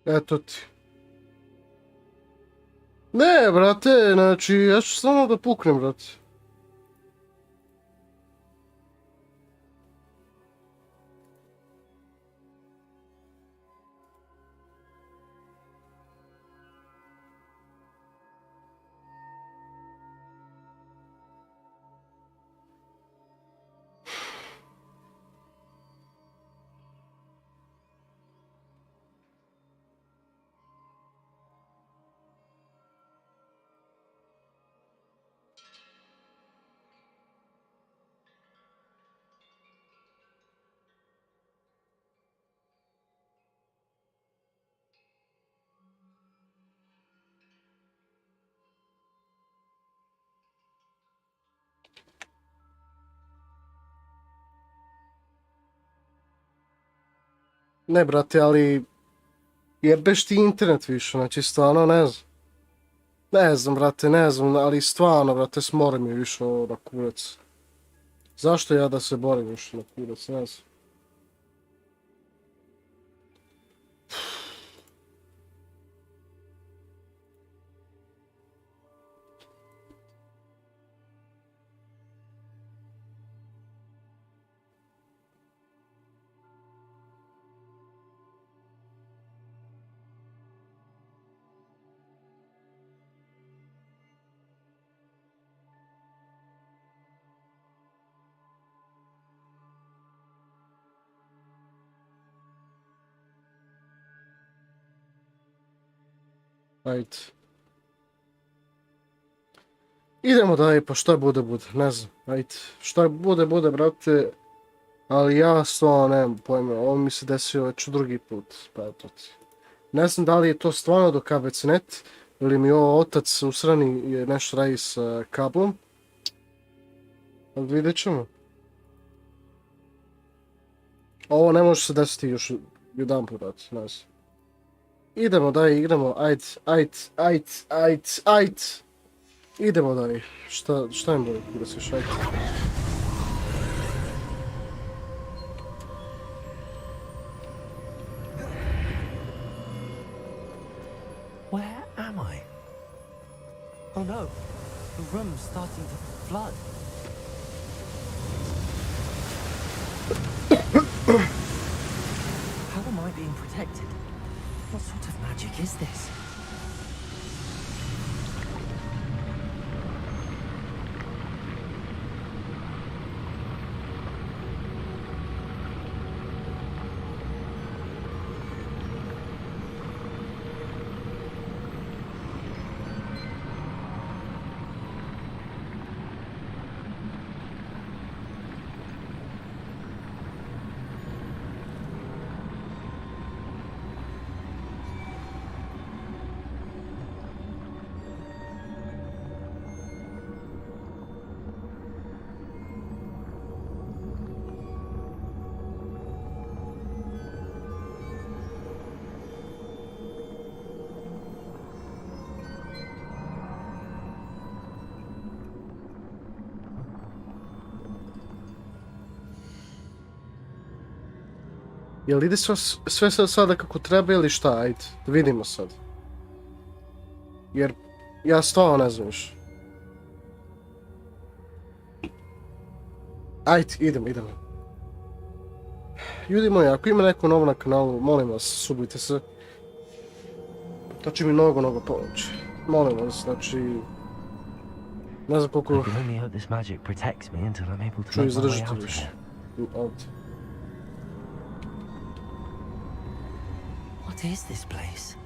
Eto ti. Ne, brate, znači, ja ću samo da puknem, brate. Ne, brate, ali jebeš ti internet više, znači stvarno ne znam. Ne znam, brate, ne znam, ali stvarno, brate, smori mi više ovo na kurac. Zašto ja da se borim više na kurac, ne znam. Ajde. Idemo dalje, pa šta bude, bude, ne znam, ajde. Šta bude, bude, brate. Ali ja stvarno nemam pojma, ovo mi se desio već drugi put, pa eto ti. Ne znam da li je to stvarno do KBC.net, ili mi ovo otac u srani je nešto radi sa kablom. Ali vidjet ćemo. Ovo ne može se desiti još jedan put, brate, ne znam. Idemo dalje, igramo, ajde. Idemo dalje, šta im bude da se šajte. Where am I? Oh no, the room's starting to flood. How am I being protected? What sort of magic is this? Jel ide sve sada kako treba ili šta, ajde, da vidimo sad. Jer ja stvarno ne znam više. Ajde, idemo. Ljudi moji, ako ima neko novo na kanalu, molim vas, subujte se. To će mi mnogo pomoći. Molim vas, znači... Ne znam koliko... ću izdržati više. Ovdje. What is this place?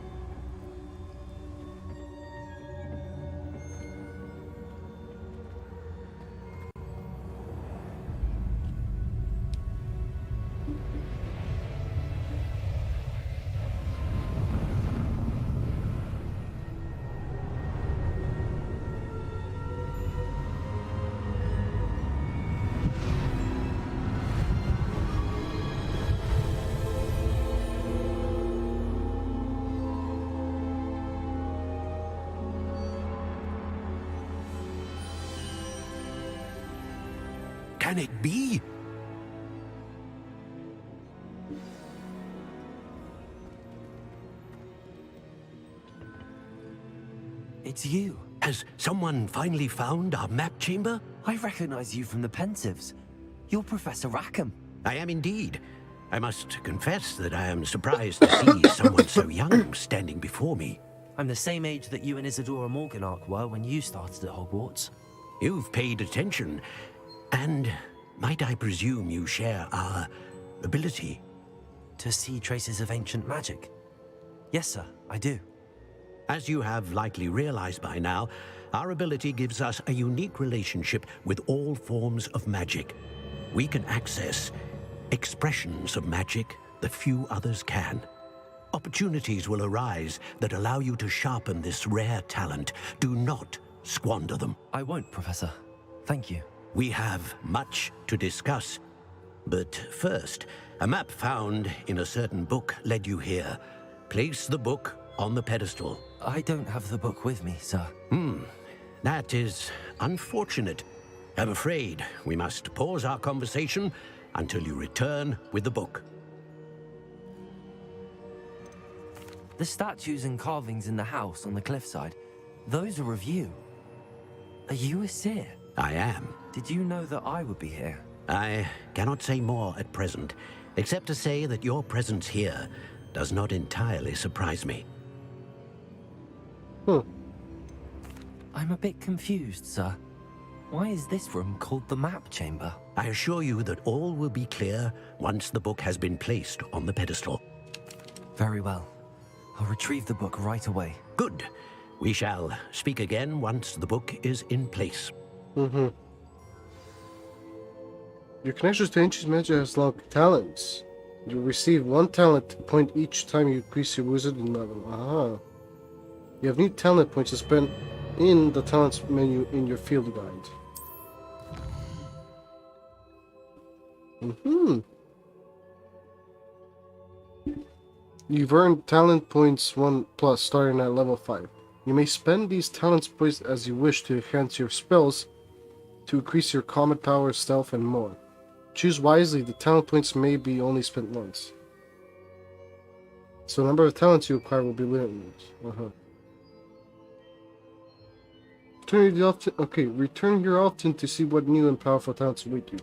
Can it be? it's you. Has someone finally found our map chamber? I recognize you from the Pensives. You're Professor Rackham. I am indeed. I must confess that I am surprised to see someone so young standing before me. I'm the same age that you and Isadora Morganach were when you started at Hogwarts. You've paid attention, and might I presume you share our ability? To see traces of ancient magic? Yes, sir, I do. As you have likely realized by now, our ability gives us a unique relationship with all forms of magic. We can access expressions of magic that few others can. Opportunities will arise that allow you to sharpen this rare talent. Do not squander them. I won't, Professor. Thank you. We have much to discuss. But first, a map found in a certain book led you here. Place the book on the pedestal. I don't have the book with me, sir. That is unfortunate. I'm afraid we must pause our conversation until you return with the book. The statues and carvings in the house on the cliffside, those are of you. Are you a seer? I am. Did you know that I would be here? I cannot say more at present, except to say that your presence here does not entirely surprise me. I'm a bit confused, sir. Why is this room called the map chamber? I assure you that all will be clear once the book has been placed on the pedestal. Very well. I'll retrieve the book right away. Good. We shall speak again once the book is in place. Your connections to ancient magic has long talents. You receive 1 talent point each time you increase your wizarding level. Aha. You have new talent points to spend in the talents menu in your field guide. You've earned talent points 1+ starting at level 5. You may spend these talent points as you wish to enhance your spells, to increase your combat power, stealth, and more. Choose wisely, the talent points may be only spent once. So the number of talents you acquire will be limited. Return here often to see what new and powerful talents await you.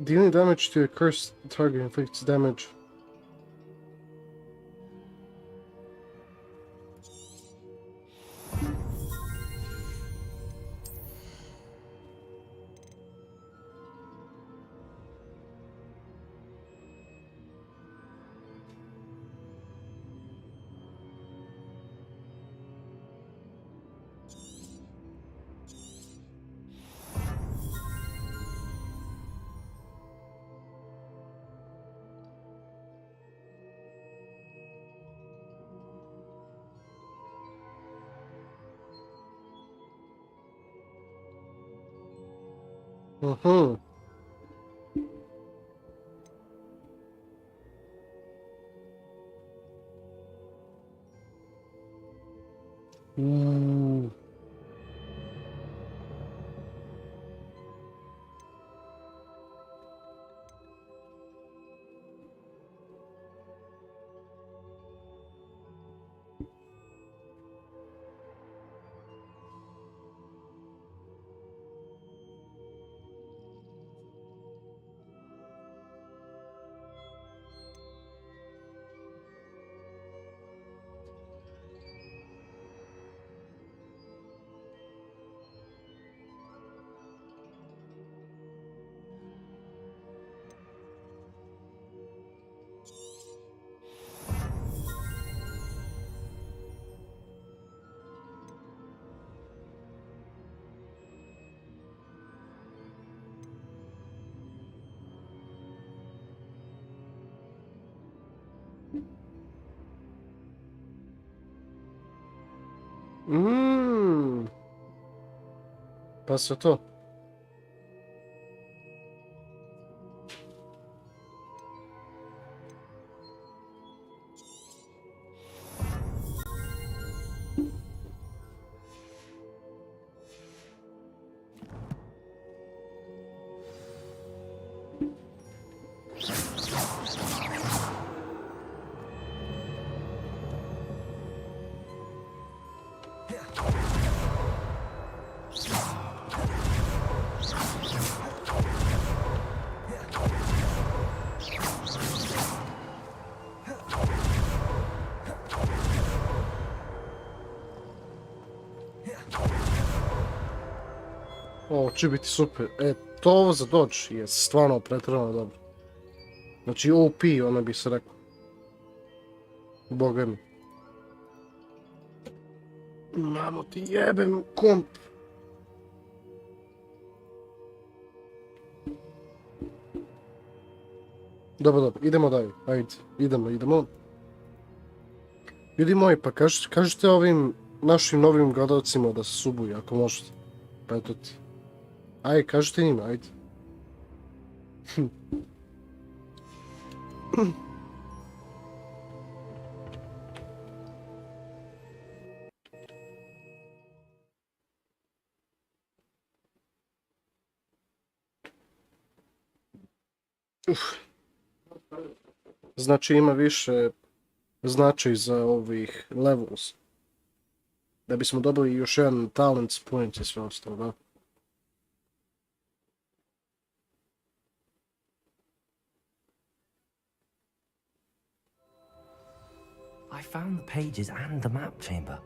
Dealing damage to a cursed target inflicts damage. Ooh. Pa se to. Ovo će biti super. To ovo za Dodge je stvarno pretjerano dobro. Znači OP, ono bi se rekao. Boga mi. Mamo ti jebem komp. Dobro, idemo dalje. Ajde, idemo. Ljudi moji, pa kažite ovim našim novim gledalcima da se subuju, ako možete. Pa eto ti. Ajde, kažite njima, ajde. Znači ima više značaj za ovih levels. Da bismo dobili još jedan talent point i sve ostalo, da? I found the pages and the map chamber.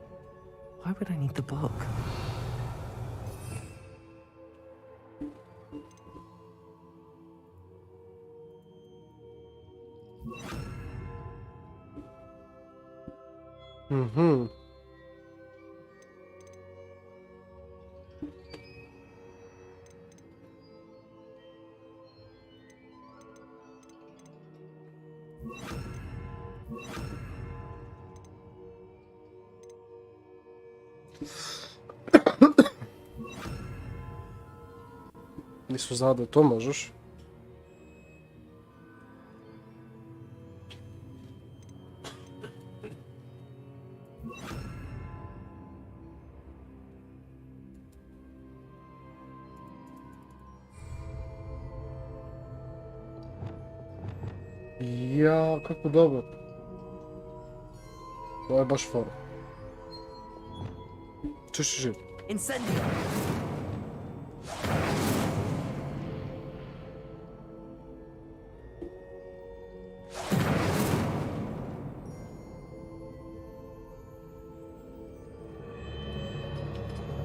Why would I need the book? Nisam znao da to možeš. Ja, kako dobro. Ovo je baš fora. Češ živ. Incendio!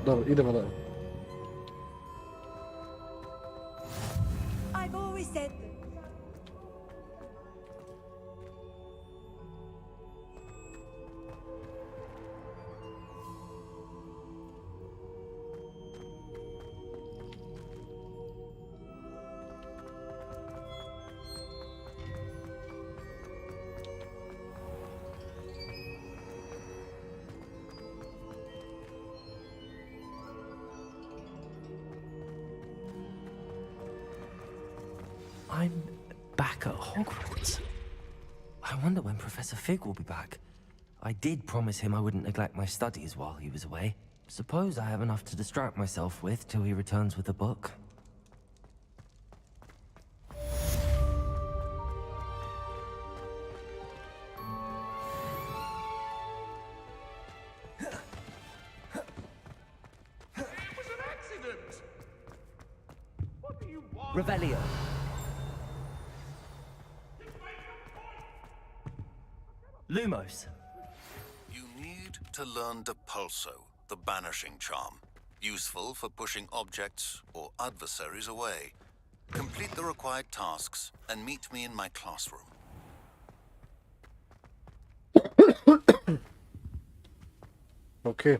Dobro, idemo dalje. I've always said that. I'm back at Hogwarts. I wonder when Professor Fig will be back. I did promise him I wouldn't neglect my studies while he was away. Suppose I have enough to distract myself with till he returns with the book. Revelio. Lumos. You need to learn Depulso, the banishing charm. Useful for pushing objects or adversaries away. Complete the required tasks and meet me in my classroom. Okay.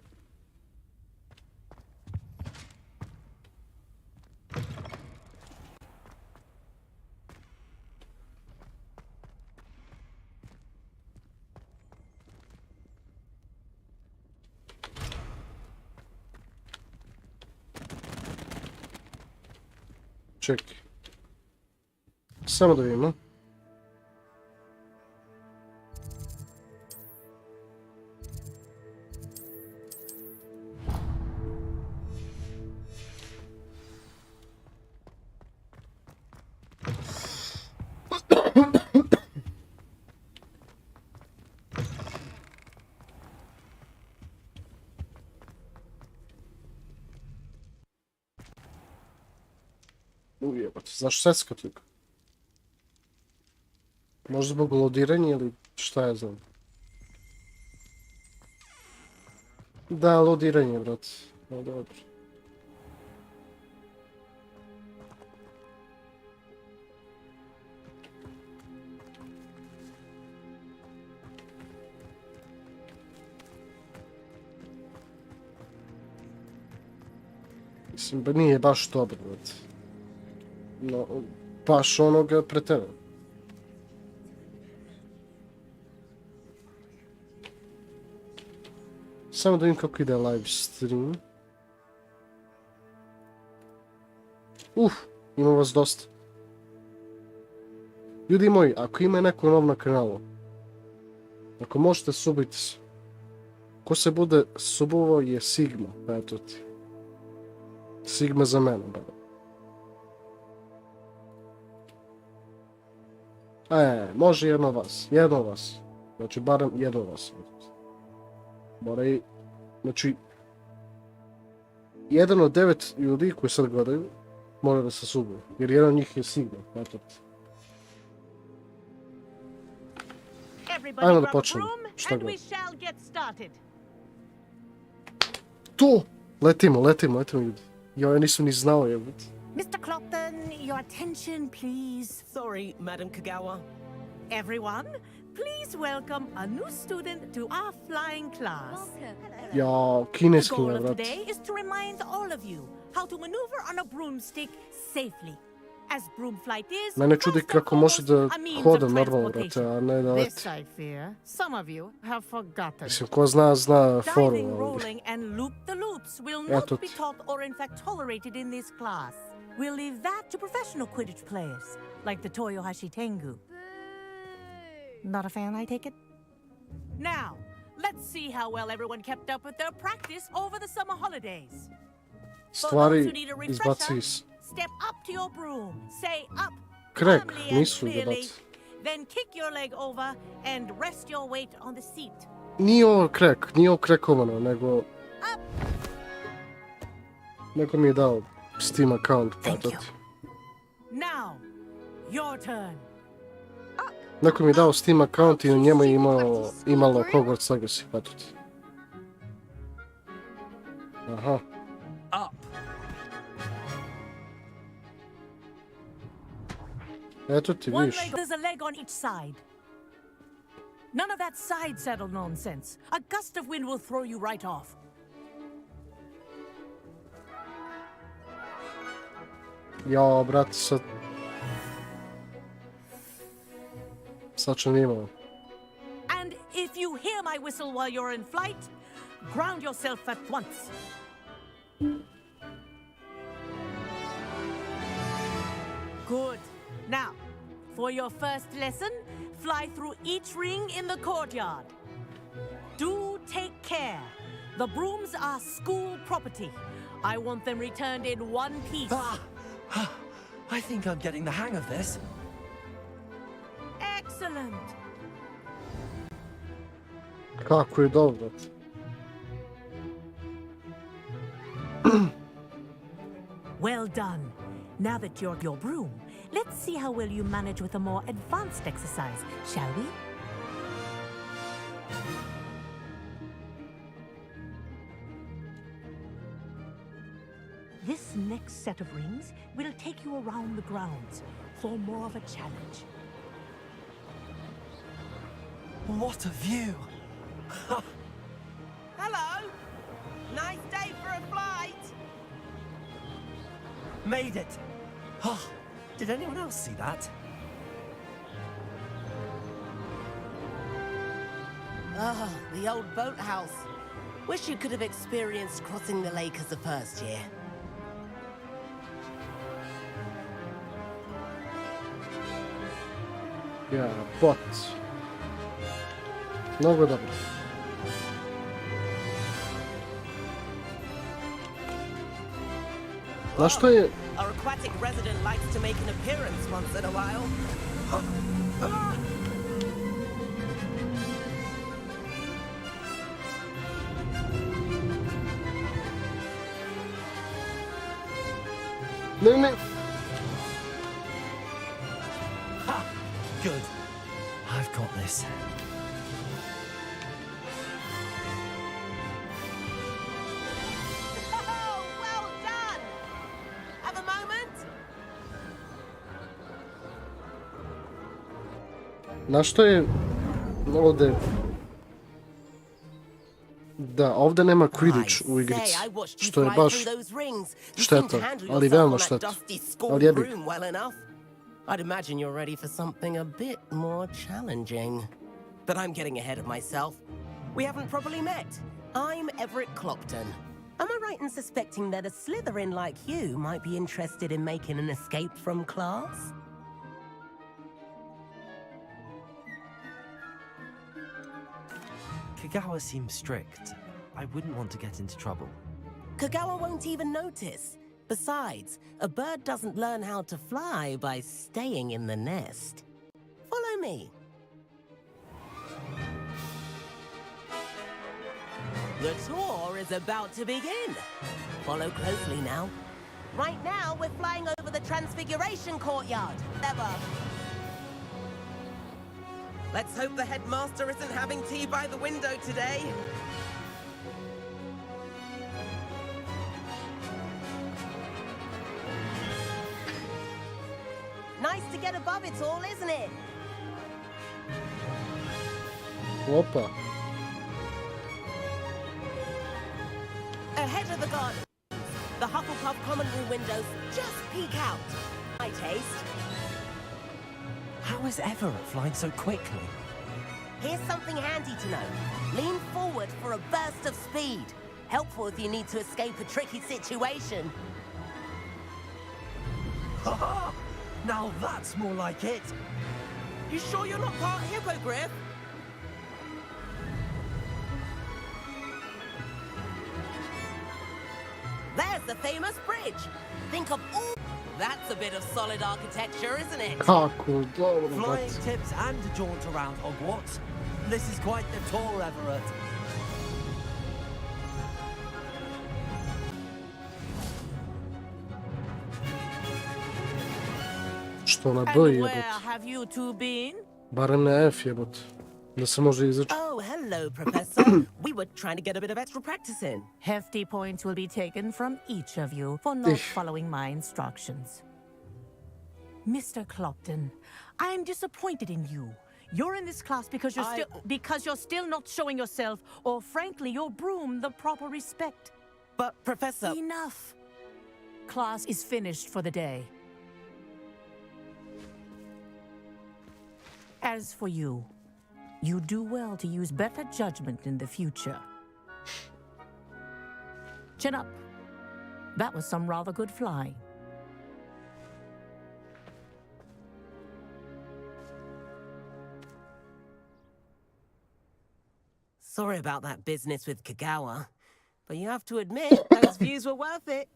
Čekaj. Samo da vidimo. Ujebate, zašto secka toliko? Možda zbog lodiranja ili šta ja znam? Da, lodiranje, brate. No, dobro. Mislim, ba nije baš dobro, brate. No, baš onoga pretera. Samo da vidim kako ide live stream. Ima vas dosta. Ljudi moji, ako ima neko nov na kanalu, ako možete, subite se. Ko se bude subovao je Sigma, pa eto ti. Sigma za mene, brate. Može jedno od vas. Znači, barem jedno od vas. Mora i... Znači... 1 od 9 ljudi koji sad gledaju, mora da se subu. Jer jedan od njih je Sigma. Ajmo da počnemo. Šta god. To! Letimo ljudi. Ja nisam ni znao, jebut. Mr. Clopton, your attention, please. Sorry, Madam Kagawa. Everyone, please welcome a new student to our flying class. Ja, The kineski goal je, of brat. today is to remind all of you how to maneuver on a broomstick safely. As broom flight is, Mene čudi first and kako može da foremost, a means of hodam normalno, brate, transportation. a ne da This, leti. I fear, some of you have forgotten. Mislim, ko zna foru, Diving, ali... rolling, and loop the loops will Ja, not tot. be taught or in fact tolerated in this class. We'll leave that to professional Quidditch players, like the Toyohashi Tengu. Not a fan, I take it? Now, let's see how well everyone kept up with their practice over the summer holidays. For those who Stvari need a izbaci refresher, iz... step up to your broom, say up Krek, calmly and nisu clearly, jebati. then kick your leg over and rest your weight on the seat. Nije ovo krek, nije ovo krekovano, nego... Neko mi je dao Steam account, pa Thank to you. ti. Now, your turn. Neko mi je dao Steam account i na njemu je imalo Hogwarts Legacy, pa to ti. Aha. Up. Eto ti, One vidiš. leg, there's a leg on each side. None of that side saddle nonsense. A gust of wind will throw you right off. Ja, brate, sad... Sad ću nimao. And if you hear my whistle while you're in flight, ground yourself at once. Good. Now, for your first lesson, fly through each ring in the courtyard. Do take care. The brooms are school property. I want them returned in one piece. I think I'm getting the hang of this. Excellent. Kako je dobro, brate. Well done. Now that you're your broom, let's see how well you manage with a more advanced exercise, shall we? This next set of rings will take you around the grounds for more of a challenge. What a view! Hello! Nice day for a flight! Made it! Oh, did anyone else see that? Ah, the old boathouse. Wish you could have experienced crossing the lake as a first year. Ja, bot. Mnogo dobro. Znaš što je... Our aquatic resident likes to make an appearance once in a while. Ne, ne. Good. I've got this. Oh, well done! Have a moment? Znaš što je... Ovdje... Da, ovdje nema Quidditch u igrici, što je baš šteta, ali veoma šteta. Ali jebi. I'd imagine you're ready for something a bit more challenging. But I'm getting ahead of myself. We haven't properly met. I'm Everett Clopton. Am I right in suspecting that a Slytherin like you might be interested in making an escape from class? Kagawa seems strict. I wouldn't want to get into trouble. Kagawa won't even notice. Besides, a bird doesn't learn how to fly by staying in the nest. Follow me. The tour is about to begin. Follow closely now. Right now, we're flying over the Transfiguration Courtyard. Ever. Let's hope the headmaster isn't having tea by the window today. Nice to get above it all, isn't it? Opa. Ahead of the garden, the Hufflepuff common room windows just peek out. My taste. How is Everett flying so quickly? Here's something handy to know. Lean forward for a burst of speed. Helpful if you need to escape a tricky situation. Ha! Now that's more like it. You sure you're not part hippogriff? There's the famous bridge. Think of all... That's a bit of solid architecture, isn't it? Kako, dobro, Flying brat. tips and a jaunt around Hogwarts. This is quite the tour, Everett. Što na B And where jebot. have you two been? Barem na F jebot. Da se može izaći. Oh, hello, Professor. We were trying to get a bit of extra practice in. Hefty points will be taken from each of you for not Ich. following my instructions. Mr. Clopton, I am disappointed in you. You're in this class because you're still not showing yourself, or frankly, your broom the proper respect. But, Professor... Enough. Class is finished for the day. As for you, you do well to use better judgment in the future. Chin up. That was some rather good flying. Sorry about that business with Kagawa, but you have to admit those views were worth it.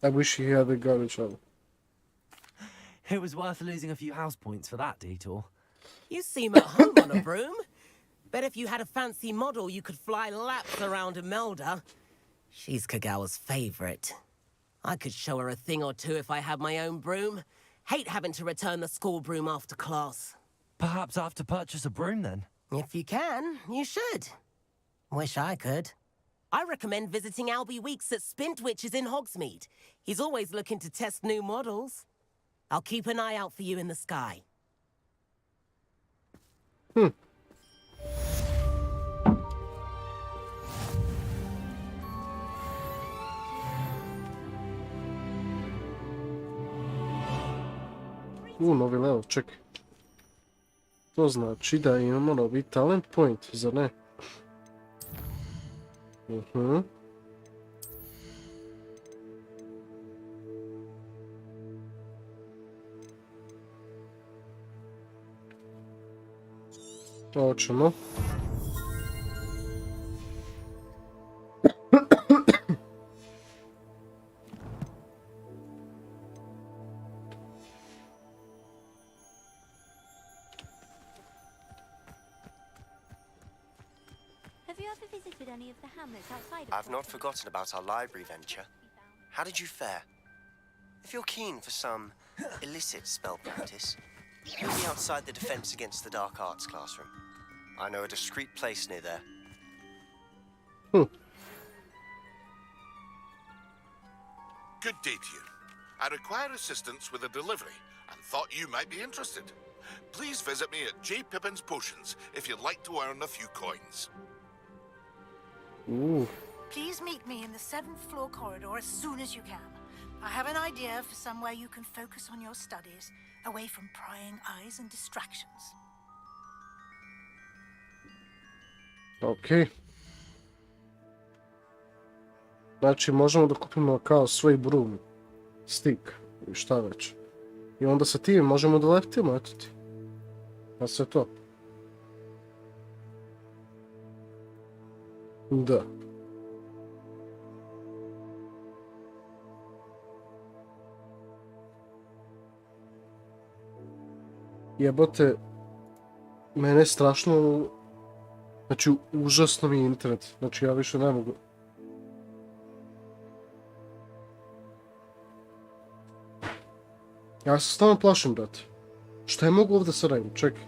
I wish he had a garbage out. It was worth losing a few house points for that detour. You seem at home on a broom. Bet if you had a fancy model, you could fly laps around Imelda. She's Kagawa's favorite. I could show her a thing or two if I had my own broom. Hate having to return the school broom after class. Perhaps I have to purchase a broom then. If you can, you should. Wish I could. I recommend visiting Albie Weeks at Spintwitches in Hogsmeade. He's always looking to test new models. I'll keep an eye out for you in the sky. Novi level, čekaj. To znači da imamo novi talent point, zar ne? Hoćemo. Have you ever visited any of the hamlets outside of I've not Hogwarts? forgotten about our library venture. How did you fare? If you're keen for some illicit spell practice, meet me outside the Defense Against the Dark Arts classroom. I know a discreet place near there. Good day to you. I require assistance with a delivery and thought you might be interested. Please visit me at J. Pippin's Potions if you'd like to earn a few coins. Ooh. Please meet me in the 7th floor corridor as soon as you can. I have an idea for somewhere you can focus on your studies, away from prying eyes and distractions. Ok. Znači, možemo da kupimo kao svoj broom, stick i šta već. I onda sa tim možemo da letimo, eto ti. Pa sve to. Da. Jebote, mene strašno, znači užasno mi je internet, znači ja više ne mogu. Ja se stvarno plašim, brate. Šta je mogu ovdje sad radim? Čekaj.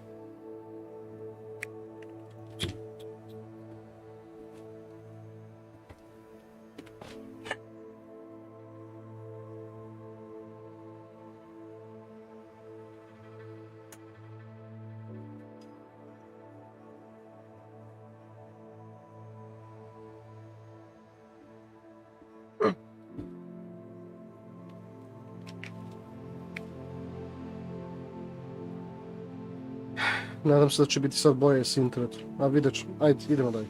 Nadam se da će biti sad bolje s internetom. A vidjet ću. Ajde, idemo dalje.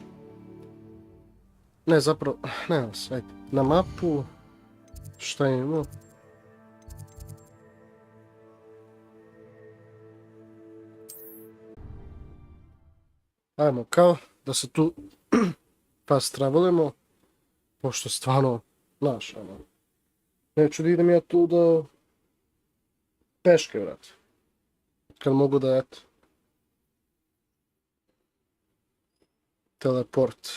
Ne, zapravo, ne vas, ajde. Na mapu, šta imamo? Ajmo, kao da se tu fast travelimo, pošto stvarno, znaš, ono, neću da idem ja tu do peške, vrati. Kad mogu da, eto. Teleport.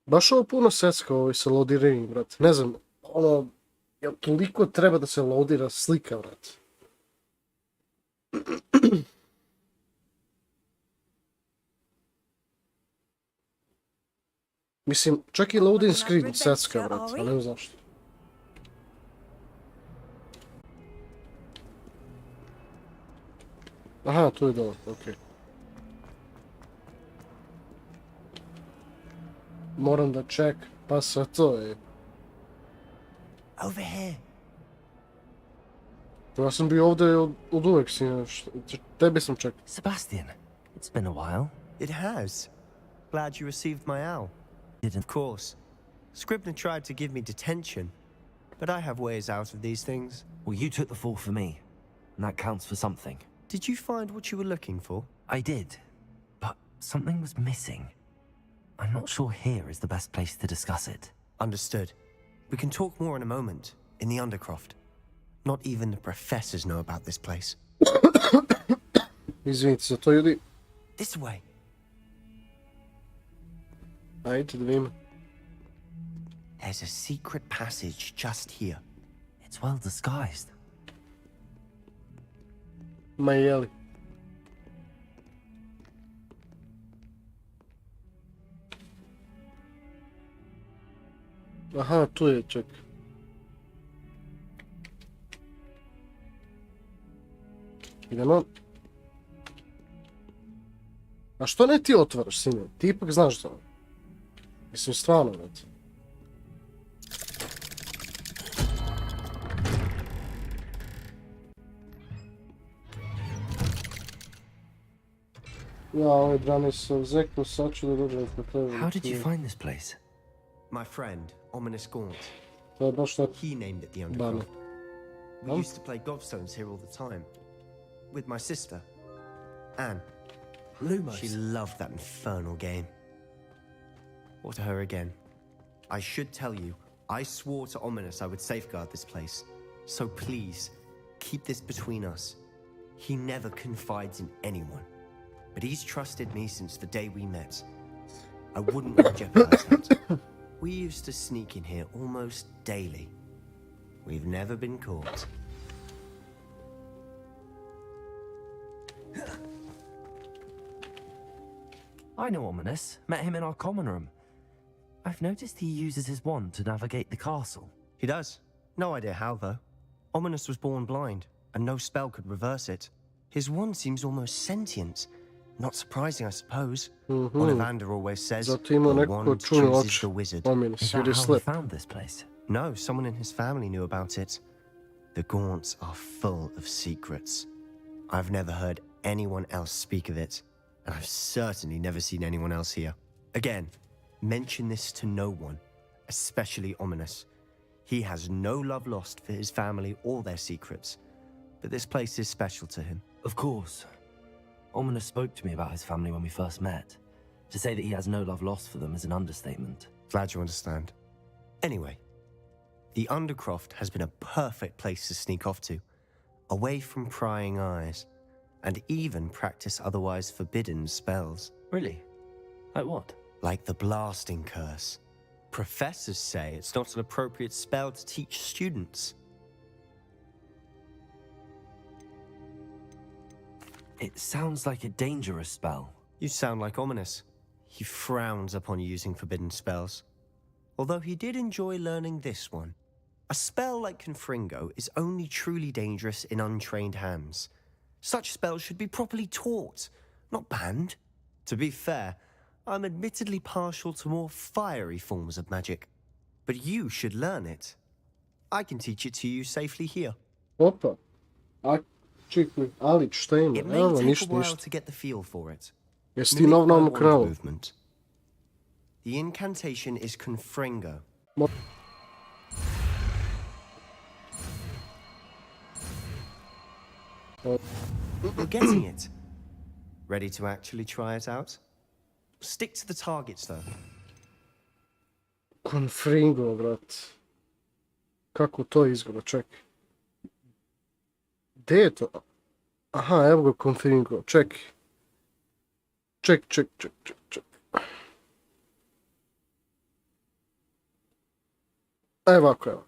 Baš ovo puno secka ovo sa loadiranjem, brate. Ne znam, ono, jel toliko treba da se loadira slika, brate. Mislim, čak i loading screen secka, brate, a ne znam zašto. Aha, tu je dole, okej. Moram da ček, pa sve to je. Over here. Ja sam bio ovdje od uvek, sine, tebe sam čekao. Sebastian, it's been a while. It has. Glad you received my owl. Didn't. Of course. Scribner tried to give me detention, but I have ways out of these things. Well, you took the fall for me, and that counts for something. Did you find what you were looking for? I did, but something was missing. I'm not sure here is the best place to discuss it. Understood. We can talk more in a moment, in the Undercroft. Not even the professors know about this place. Izvinite za to, ljudi. This way. Ajde, da vidimo. There's a secret passage just here. It's well disguised. Ma jeli. Aha, tu je, ček. Idemo. A što ne ti otvaraš, sine? Ti ipak znaš za ovo. Mislim, stvarno, brate. Ja, ovaj brani sa Zekom, sad ću da dođem kod tebe. How did you find this place? My friend, Ominous Gaunt. To je baš tako. He named it the Bane. Undercroft. We used to play gobstones here all the time. with my sister, Anne. Lumos. She loved that infernal game. Or to her again. I should tell you, I swore to Ominous I would safeguard this place. So please, keep this between us. He never confides in anyone. But he's trusted me since the day we met. I wouldn't want to jeopardize that. We used to sneak in here almost daily. We've never been caught. I know Ominous. Met him in our common room. I've noticed he uses his wand to navigate the castle. He does. No idea how, though. Ominous was born blind, and no spell could reverse it. His wand seems almost sentient. Not surprising, I suppose. Ollivander always says, Zato ima the neko wand čudno chooses oči. the wizard. Ominous, Is jer that je how he slep. found this place? No, someone in his family knew about it. The Gaunts are full of secrets. I've never heard anyone else speak of it, and I've certainly never seen anyone else here. Again, mention this to no one, especially Ominous. He has no love lost for his family or their secrets, but this place is special to him. Of course. Ominous spoke to me about his family when we first met. To say that he has no love lost for them is an understatement. Glad you understand. Anyway, the Undercroft has been a perfect place to sneak off to, away from prying eyes, and even practice otherwise forbidden spells. Really? Like what? Like the blasting curse. Professors say it's not an appropriate spell to teach students. It sounds like a dangerous spell. You sound like Ominous. He frowns upon using forbidden spells. Although he did enjoy learning this one. A spell like Confringo is only truly dangerous in untrained hands. Such spells should be properly taught, not banned. To be fair, I'm admittedly partial to more fiery forms of magic. But you should learn it. I can teach it to you safely here. Opa. A čekaj, ali šta ima? It may Evo, take a ništa, while ništa. to get the feel for it. Jesi ti Mimic nov my nam wand kralo? movement. The incantation is Confringo. Mo- You're getting it. Ready to actually try it out? Stick to the targets, though. Confringo, brat. Kako to izgleda, čekaj. Gdje je to? Aha, evo ga Confringo, čekaj. Ček. Evo ovako.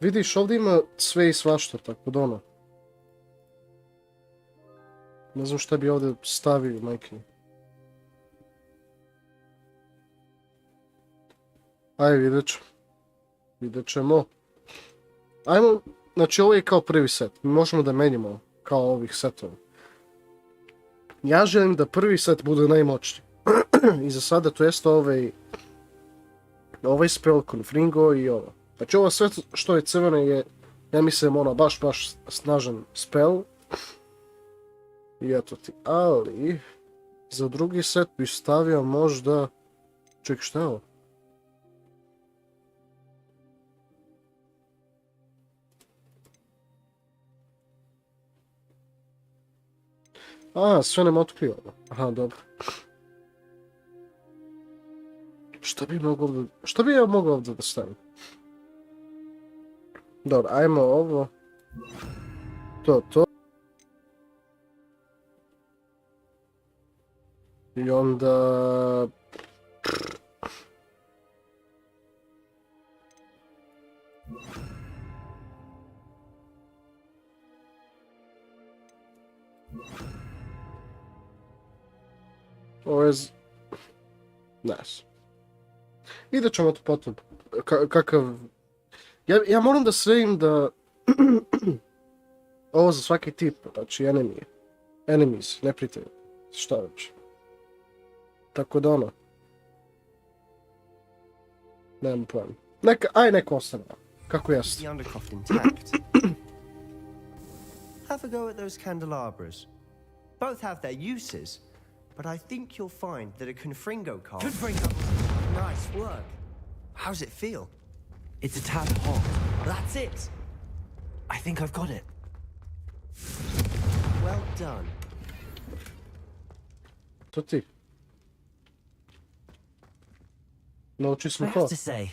Vidiš, ovdje ima sve i svašta, tako da ono. Ne znam šta bi ovdje stavio, majke. Ajde, vidjet ćemo. Ajmo, znači ovo je kao prvi set. Mi možemo da menjamo kao ovih setova. Ja želim da prvi set bude najmoćniji. I za sada to jest ovaj spell, Confringo i ovo. Znači ovo sve što je crveno je, ja mislim, ono baš snažan spell. I eto ti, ali za drugi set bi stavio možda... Ček, šta je ovo? A, sve nam otkrio ovo. Aha, dobro. Šta bi ja mogao ovdje da stavim? Dobro, ajmo ovo. To. I onda... Ovo je... Nice. Vidjet ćemo to potom. Kakav... Ja moram da sredim da... Ovo za svaki tip, znači enemies, neprijatelji, šta već. Tako da ono... Nemam pojma. Neka ostane. Kako jeste. The Undercroft intact. Have a go at those candelabras. Both have their uses, but I think you'll find that a Confringo card... Confringo! Nice work. How's it feel? It's a tad hot. That's it. I think I've got it. Well done. To ti. Nauči I smo have to. to say,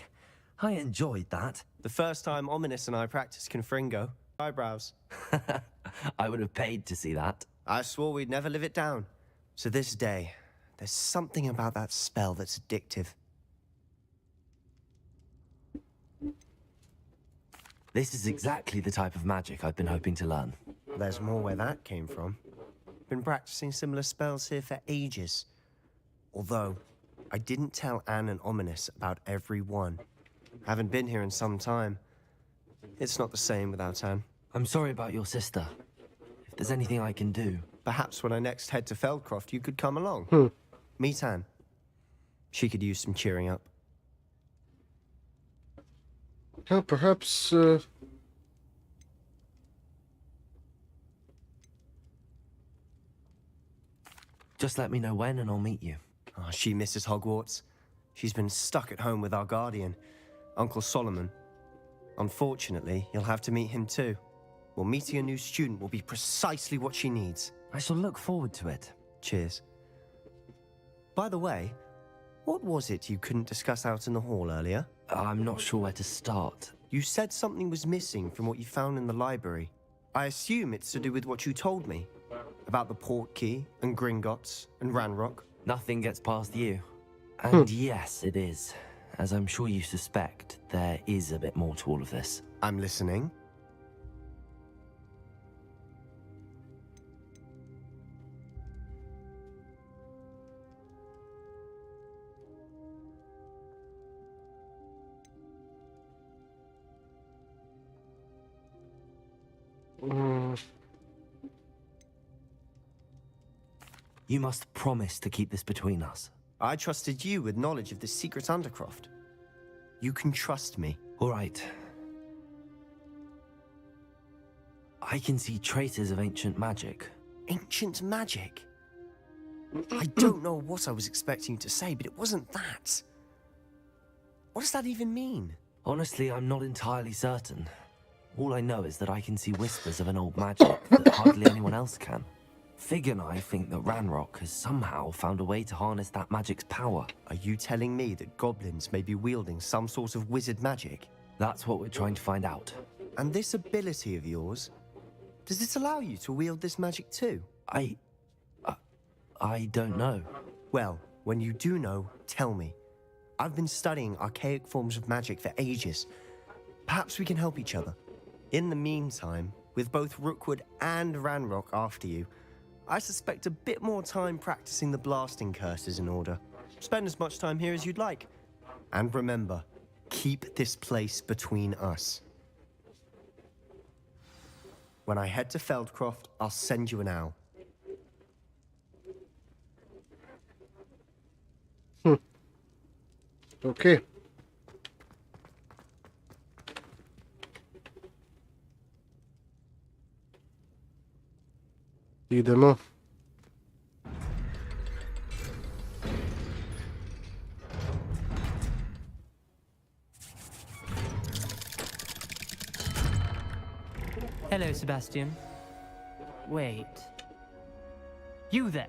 I enjoyed that. The first time Ominous and I practiced Confringo. Eyebrows. I would have paid to see that. I swore we'd never live it down. So this day, there's something about that spell that's addictive. This is exactly the type of magic I've been hoping to learn. There's more where that came from. Been practicing similar spells here for ages. Although, I didn't tell Anne and Ominous about every one. Haven't been here in some time. It's not the same without Anne. I'm sorry about your sister. If there's anything I can do... Perhaps when I next head to Feldcroft, you could come along. Meet Anne. She could use some cheering up. Yeah, perhaps... Just let me know when and I'll meet you. Oh, she misses Hogwarts. She's been stuck at home with our guardian, Uncle Solomon. Unfortunately, you'll have to meet him too. Well, meeting a new student will be precisely what she needs. I shall look forward to it. Cheers. By the way, what was it you couldn't discuss out in the hall earlier? I'm not sure where to start. You said something was missing from what you found in the library. I assume it's to do with what you told me. About the port key, and Gringotts, and Ranrock. Nothing gets past you. And yes, it is. As I'm sure you suspect, there is a bit more to all of this. I'm listening. You must promise to keep this between us. I trusted you with knowledge of the secret Undercroft. You can trust me. All right. I can see traces of ancient magic. Ancient magic? I don't know what I was expecting you to say, but it wasn't that. What does that even mean? Honestly, I'm not entirely certain. All I know is that I can see whispers of an old magic that hardly anyone else can. Fig and I think that Ranrock has somehow found a way to harness that magic's power. Are you telling me that goblins may be wielding some sort of wizard magic? That's what we're trying to find out. And this ability of yours, does it allow you to wield this magic too? I don't know. Well, when you do know, tell me. I've been studying archaic forms of magic for ages. Perhaps we can help each other. In the meantime, with both Rookwood and Ranrock after you, I suspect a bit more time practicing the blasting curse is in order. Spend as much time here as you'd like. And remember, keep this place between us. When I head to Feldcroft, I'll send you an owl. Okay. Idemo. Hello, Sebastian. Wait. You there?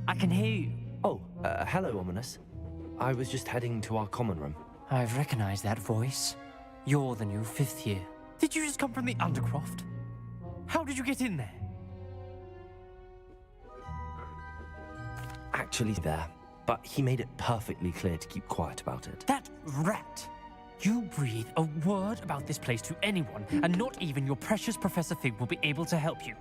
I can hear you. Oh, hello, Ominous. I was just heading to our common room. I've recognized that voice. You're the new 5th year. Did you just come from the Undercroft? How did you get in there? Actually there, but he made it perfectly clear to keep quiet about it. That rat! You breathe a word about this place to anyone, and not even your precious Professor Fig will be able to help you.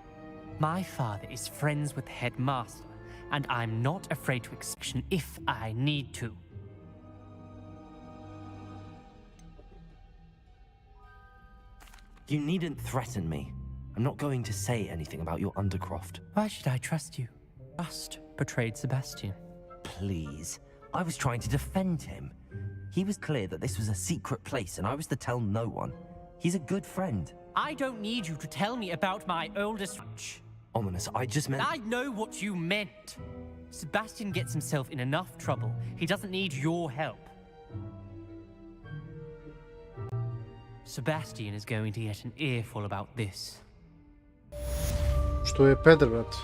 My father is friends with the headmaster, and I'm not afraid to exception if I need to. You needn't threaten me. I'm not going to say anything about your Undercroft. Why should I trust you? Trust betrayed Sebastian. Please. I was trying to defend him. He was clear that this was a secret place and I was to tell no one. He's a good friend. I don't need you to tell me about my oldest... Ominous, I just meant... I know what you meant. Sebastian gets himself in enough trouble. He doesn't need your help. Sebastian is going to get an earful about this. Što je peder, brat?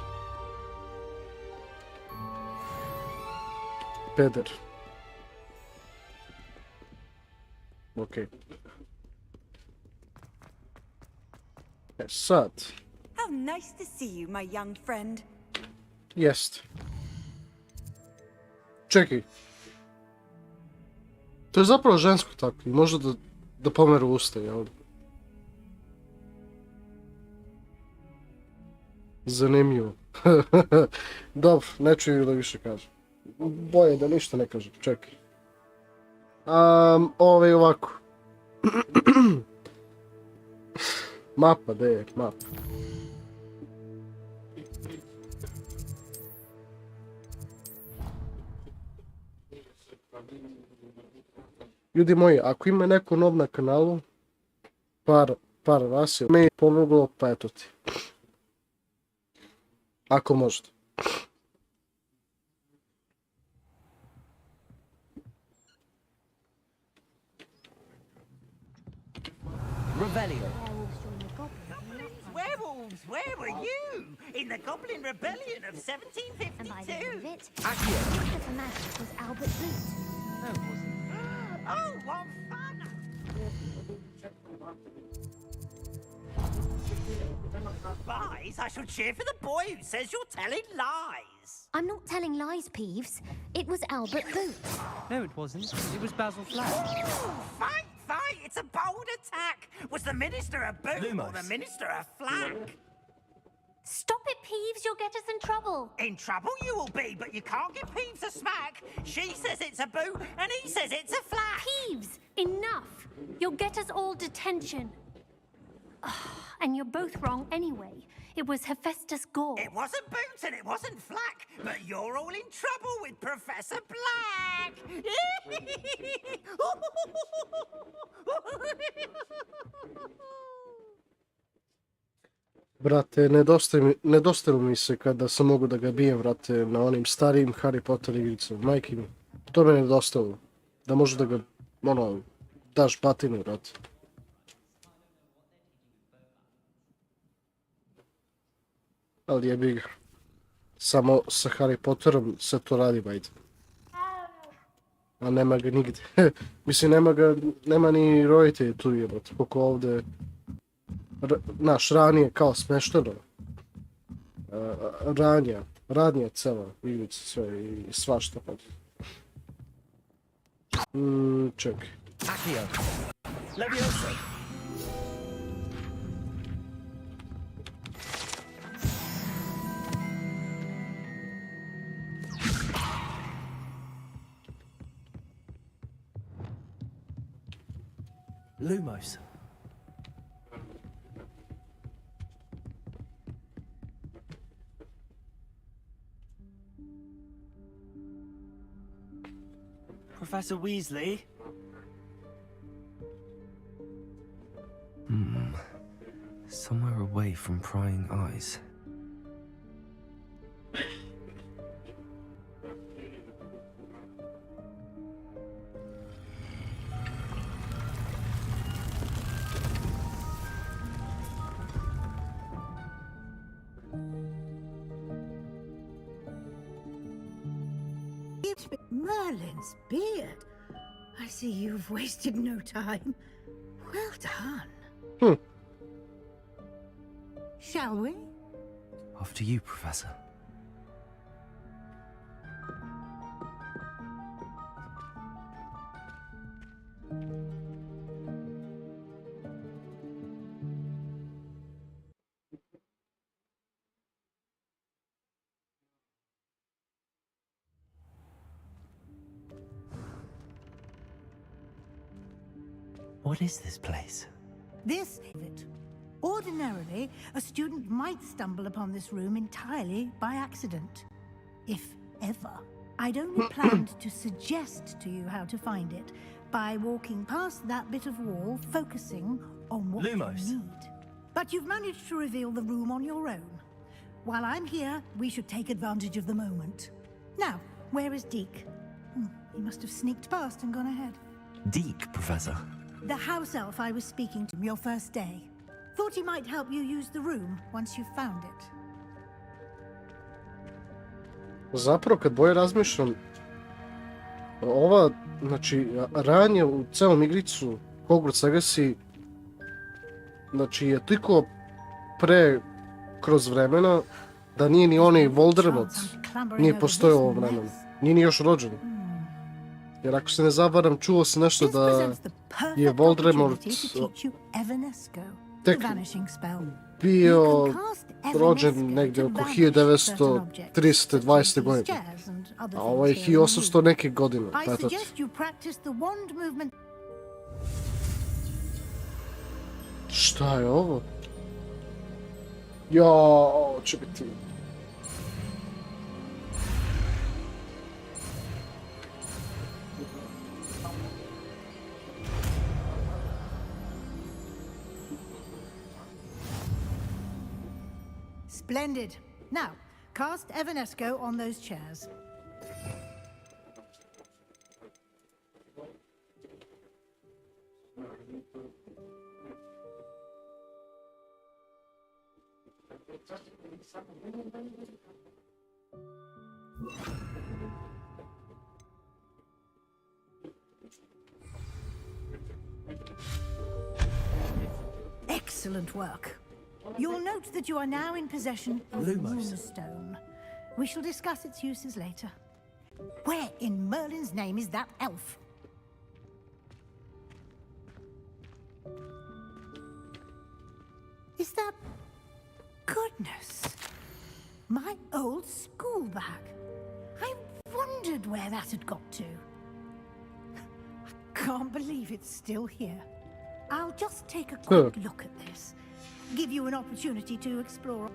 Peder. Okej. E sad. How nice to see you, my young friend. Jest. Čekaj. To je zapravo žensko tako i može da pomere usta, jel? Zanimljivo. Dobro, neću da više kažem. Bolje da ništa ne kažem, čekaj. Ovako. Mapa, gde je mapa? Ljudi moji, ako ima neko nov na kanalu, par vas je mi pomoglo, pa eto ti. Ako možete. Revelio. Werewolves, where were you? In the Goblin Rebellion of 1752? And by the end of it, Accio. the magic was Albert Boot. No, it wasn't. Oh, what fun! Lies? I shall cheer for the boy who says you're telling lies. I'm not telling lies, Peeves. It was Albert Boot. No, it wasn't. It was Basil Flack. Fight, fight! It's a bold attack. Was the minister a boot or the Lumos. minister a flack? Stop it, Peeves. You'll get us in trouble. In trouble you will be, but you can't give Peeves a smack. She says it's a boot, and he says it's a flack. Peeves, enough. You'll get us all detention. And you're both wrong anyway. It was Hephaestus Gore. It wasn't boot and it wasn't flack, but you're all in trouble with Professor Black. Brate, nedostaju mi se kada sam mogu da ga bijem, brate, na onim starijim Harry Potter igricama, majke mi. To me nedostalo. Da može da ga, daš batinu, brate. Ali jebi ga. Samo sa Harry Potterom se to radi, bajde. A nema ga nigde. Mislim, nema ni roditelji tu jebate, koliko ovde... Naš, ranije kao smešteno. Radnja cela igrica, sve i svašta. Čekaj. Accio. Levioso. Lumos. Professor Weasley? Somewhere away from prying eyes. Merlin's beard. I see you've wasted no time. Well done. Shall we? After you, Professor. What is this place? This, David. Ordinarily, a student might stumble upon this room entirely by accident. If ever. I'd only planned to suggest to you how to find it by walking past that bit of wall, focusing on what Lumos. you need. But you've managed to reveal the room on your own. While I'm here, we should take advantage of the moment. Now, where is Deke? He must have sneaked past and gone ahead. Deke, Professor. The house elf I was speaking to your first day. Thought he might help you use the room once you found it. Zapravo, kad bolje razmišljam, ova, znači, ranije u celom igricu Hogwarts Legacy, znači, je toliko pre kroz vremena da nije ni onaj Voldemort nije postojao u ovom vremenu. Nije ni još rođen. Jer ako se ne zavaram, čuo se nešto da je Voldemort tek bio rođen negdje oko 1930-20. godine. A ovo je 1800 neke godine. Šta je ovo? Ja, ovo će biti... Splendid. Now, cast Evanesco on those chairs. Excellent work. You'll note that you are now in possession of Moonstone. We shall discuss its uses later. Where in Merlin's name is that elf? Is that... Goodness! My old school bag. I wondered where that had got to. I can't believe it's still here. I'll just take a quick look at this. Give you an opportunity to explore.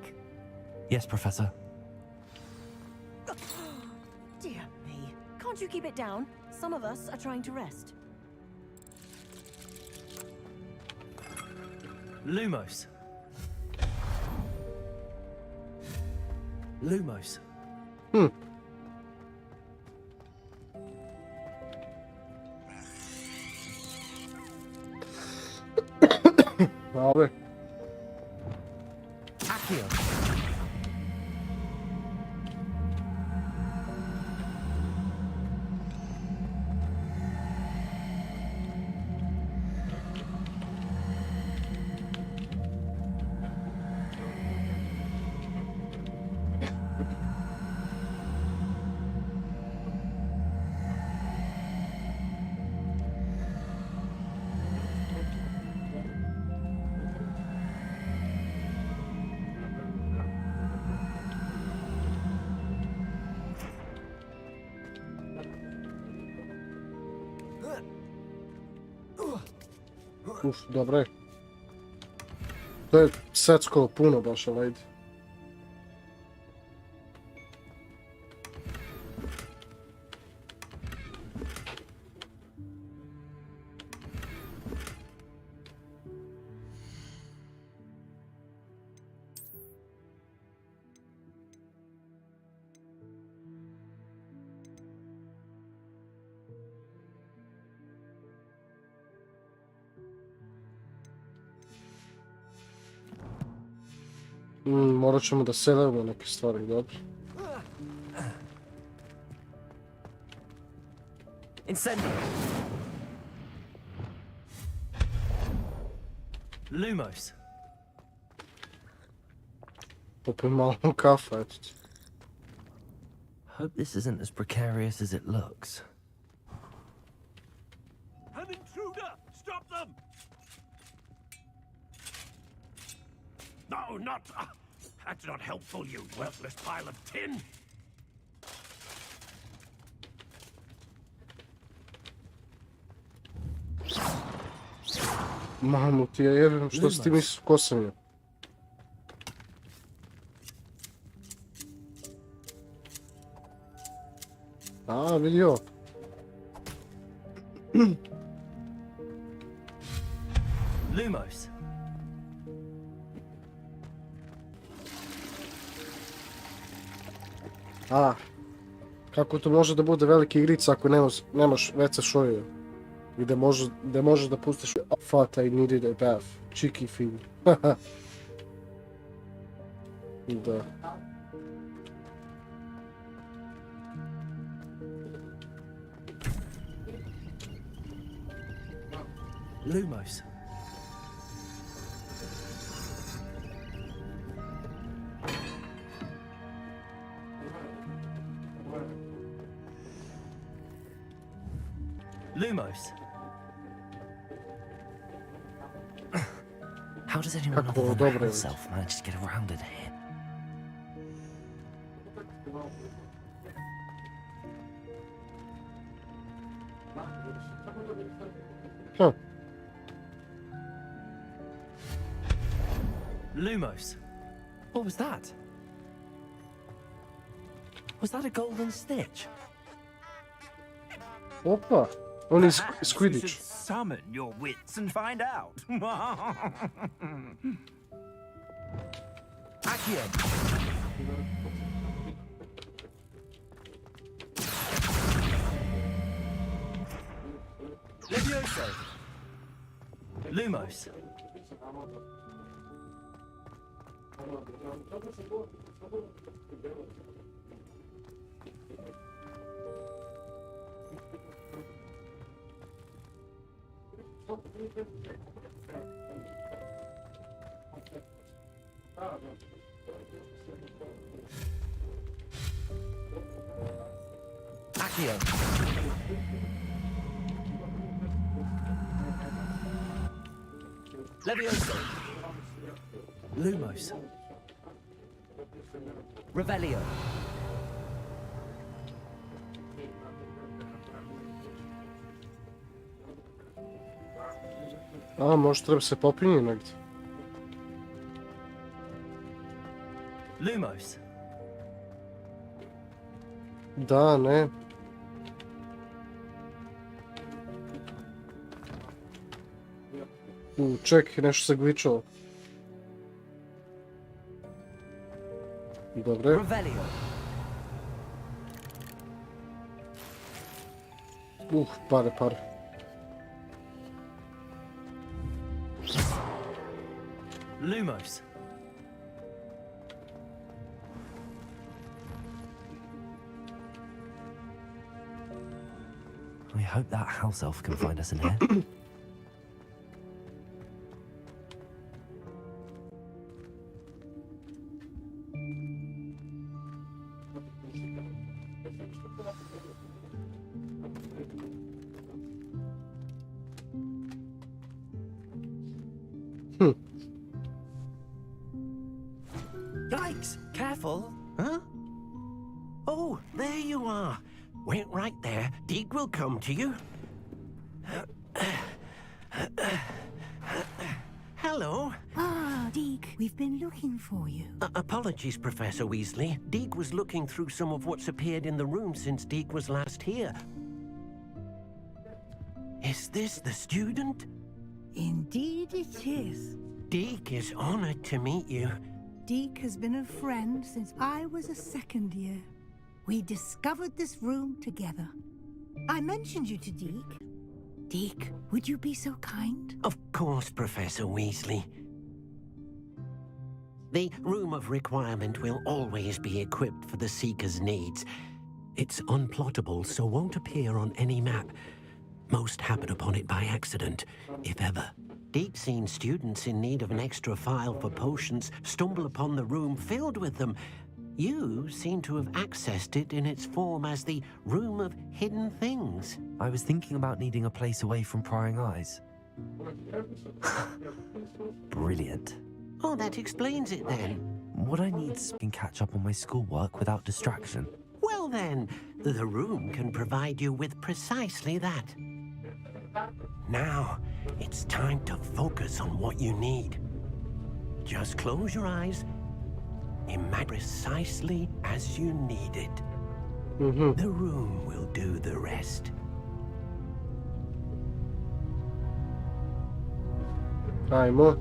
Yes, Professor. Dear me. Can't you keep it down? Some of us are trying to rest. Lumos. Lumos. Abi. Accio. Uf, dobro je. To je secko puno baš, ali ajde. Morat ćemo da selimo neke stvari, dobro. Incendio. Lumos. Popim malo kafa, eto ti. Hope this isn't as precarious as it looks. An intruder! Stop them! No, not... that's not helpful, you worthless pile of tin! Mamu ti ja jebim, što si ti misliš ko sam je? A, vidio. Lumos. A, kako to može da bude velika igrica ako nemaš WC šojeve? Gde možeš da pustiš Fat, I needed a bath. Cheeky film. Da. Lumos. Lumos. How does anyone other than herself manage to get around in here? Huh. Lumos. What was that? Was that a golden stitch? Opa, on is Perhaps you Quidditch. should summon your wits and find out. Accio. Levioso. Lumos. Accio. Levioso. Lumos. Revelio. A, možda treba se popinje negdje. Lumos. Da, ne. Čekaj, nešto se glitchalo. Dobre. Revelio. Pare. Lumos. I hope that house elf can find us in here. Yikes! Careful! Huh? Oh, there you are. Wait right there. Deke will come to you. Hello. Ah, Deke, we've been looking for you. Apologies, Professor Weasley. Deke was looking through some of what's appeared in the room since Deke was last here. Is this the student? Indeed it is. Deke is honored to meet you. Deke has been a friend since I was a second year. We discovered this room together. I mentioned you to Deke. Deke, would you be so kind? Of course, Professor Weasley. The Room of Requirement will always be equipped for the Seeker's needs. It's unplottable, so won't appear on any map. Most happen upon it by accident, if ever. Deke's seen students in need of an extra file for potions stumble upon the room filled with them. You seem to have accessed it in its form as the Room of Hidden Things. I was thinking about needing a place away from prying eyes. Brilliant. Oh, that explains it then. What I need is can catch up on my schoolwork without distraction. Well then, the room can provide you with precisely that. Now, it's time to focus on what you need. Just close your eyes. Imagine precisely as you need it. The room will do the rest. Ajmo.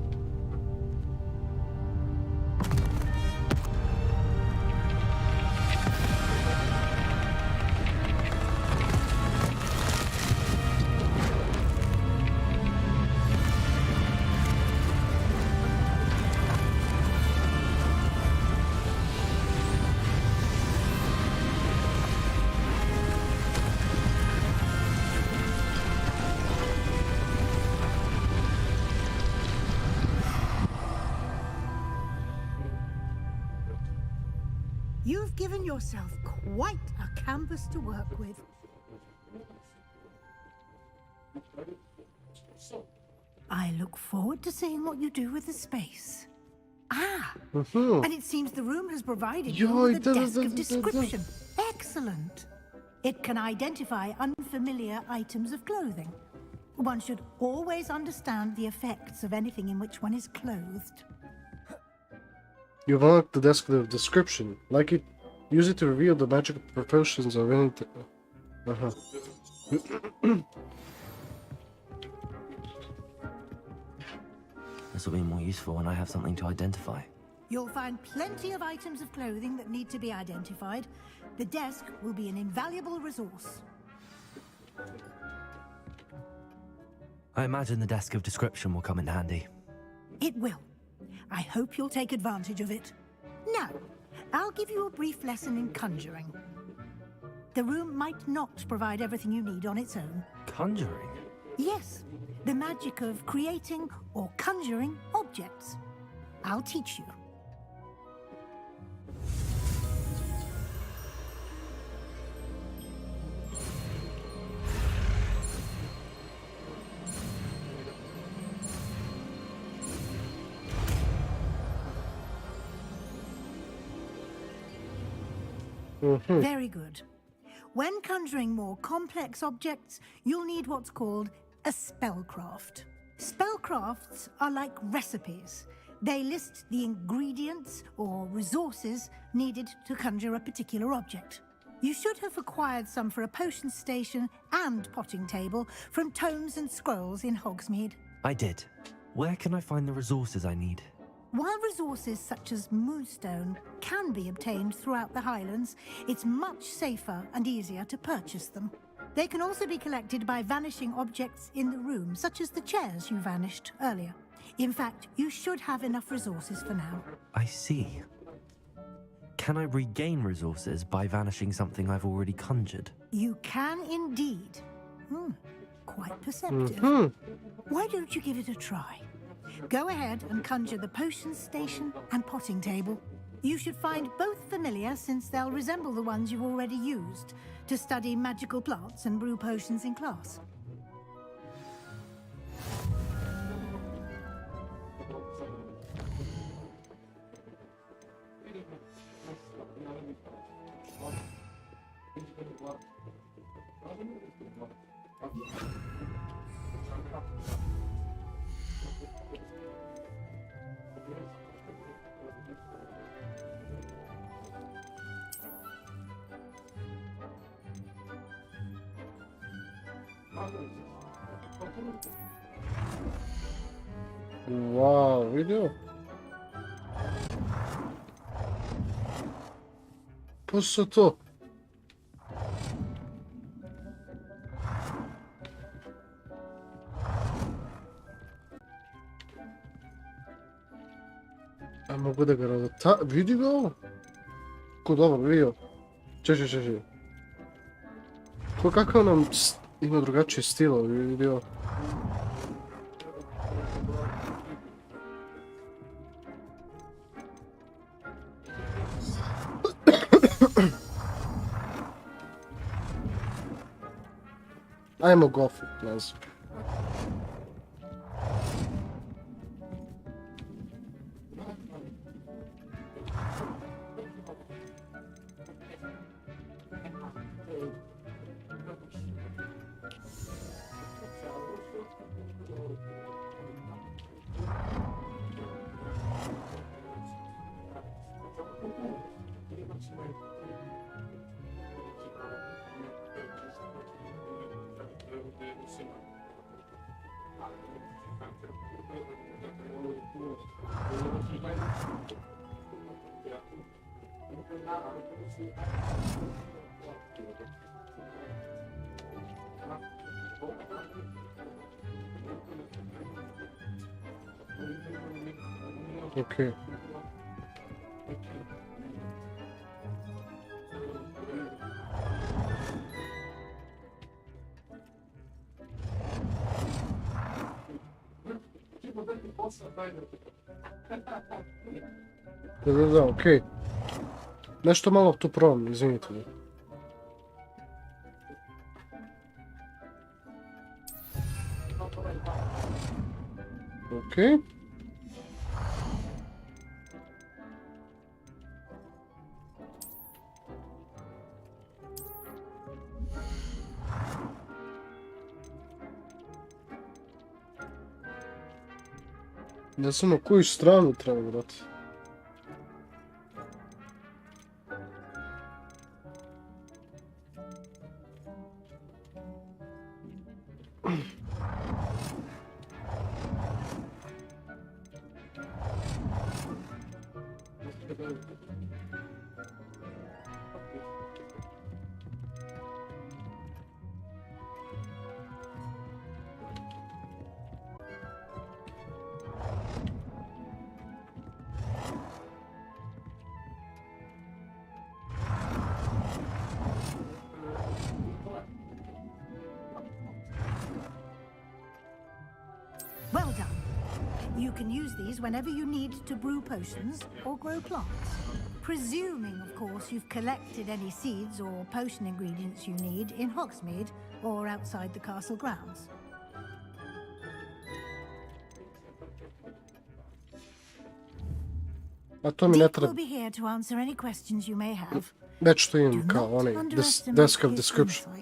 You've given yourself quite a canvas to work with. I look forward to seeing what you do with the space. Ah, and it seems the room has provided you with a desk of description. Excellent. It can identify unfamiliar items of clothing. One should always understand the effects of anything in which one is clothed. You've unlocked the desk of description. Like it, use it to reveal the magical proportions of anything. This will be more useful when I have something to identify. You'll find plenty of items of clothing that need to be identified. The desk will be an invaluable resource. I imagine the desk of description will come in handy. It will. I hope you'll take advantage of it. Now, I'll give you a brief lesson in conjuring. The room might not provide everything you need on its own. Conjuring? Yes, the magic of creating or conjuring objects. I'll teach you. Very good. When conjuring more complex objects, you'll need what's called a spellcraft. Spellcrafts are like recipes. They list the ingredients or resources needed to conjure a particular object. You should have acquired some for a potion station and potting table from tomes and scrolls in Hogsmeade. I did. Where can I find the resources I need? While resources such as moonstone can be obtained throughout the Highlands, it's much safer and easier to purchase them. They can also be collected by vanishing objects in the room, such as the chairs you vanished earlier. In fact, you should have enough resources for now. I see. Can I regain resources by vanishing something I've already conjured? You can indeed. Quite perceptive. Why don't you give it a try? Go ahead and conjure the potion station and potting table. You should find both familiar, since they'll resemble the ones you've already used to study magical plants and brew potions in class. Wow, video. Posso to? A mogu da ga vidi ga ovo? Ko dobro vidio. Če. Ko kakav nam ima drugačiji stil vidio. Ajmo gofu, ne znam. Okay. Da, okej. Nešto malo tu probam, izvinite mi. Okej. Ne znam na koju stranu treba, brate. Well done. You can use these whenever you need to brew potions or grow plants. Presuming, of course, you've collected any seeds or potion ingredients you need in Hogsmeade or outside the castle grounds. A to mi ne Deek treba. will be here to answer any questions you may have. Već to imam kao onaj desk of description.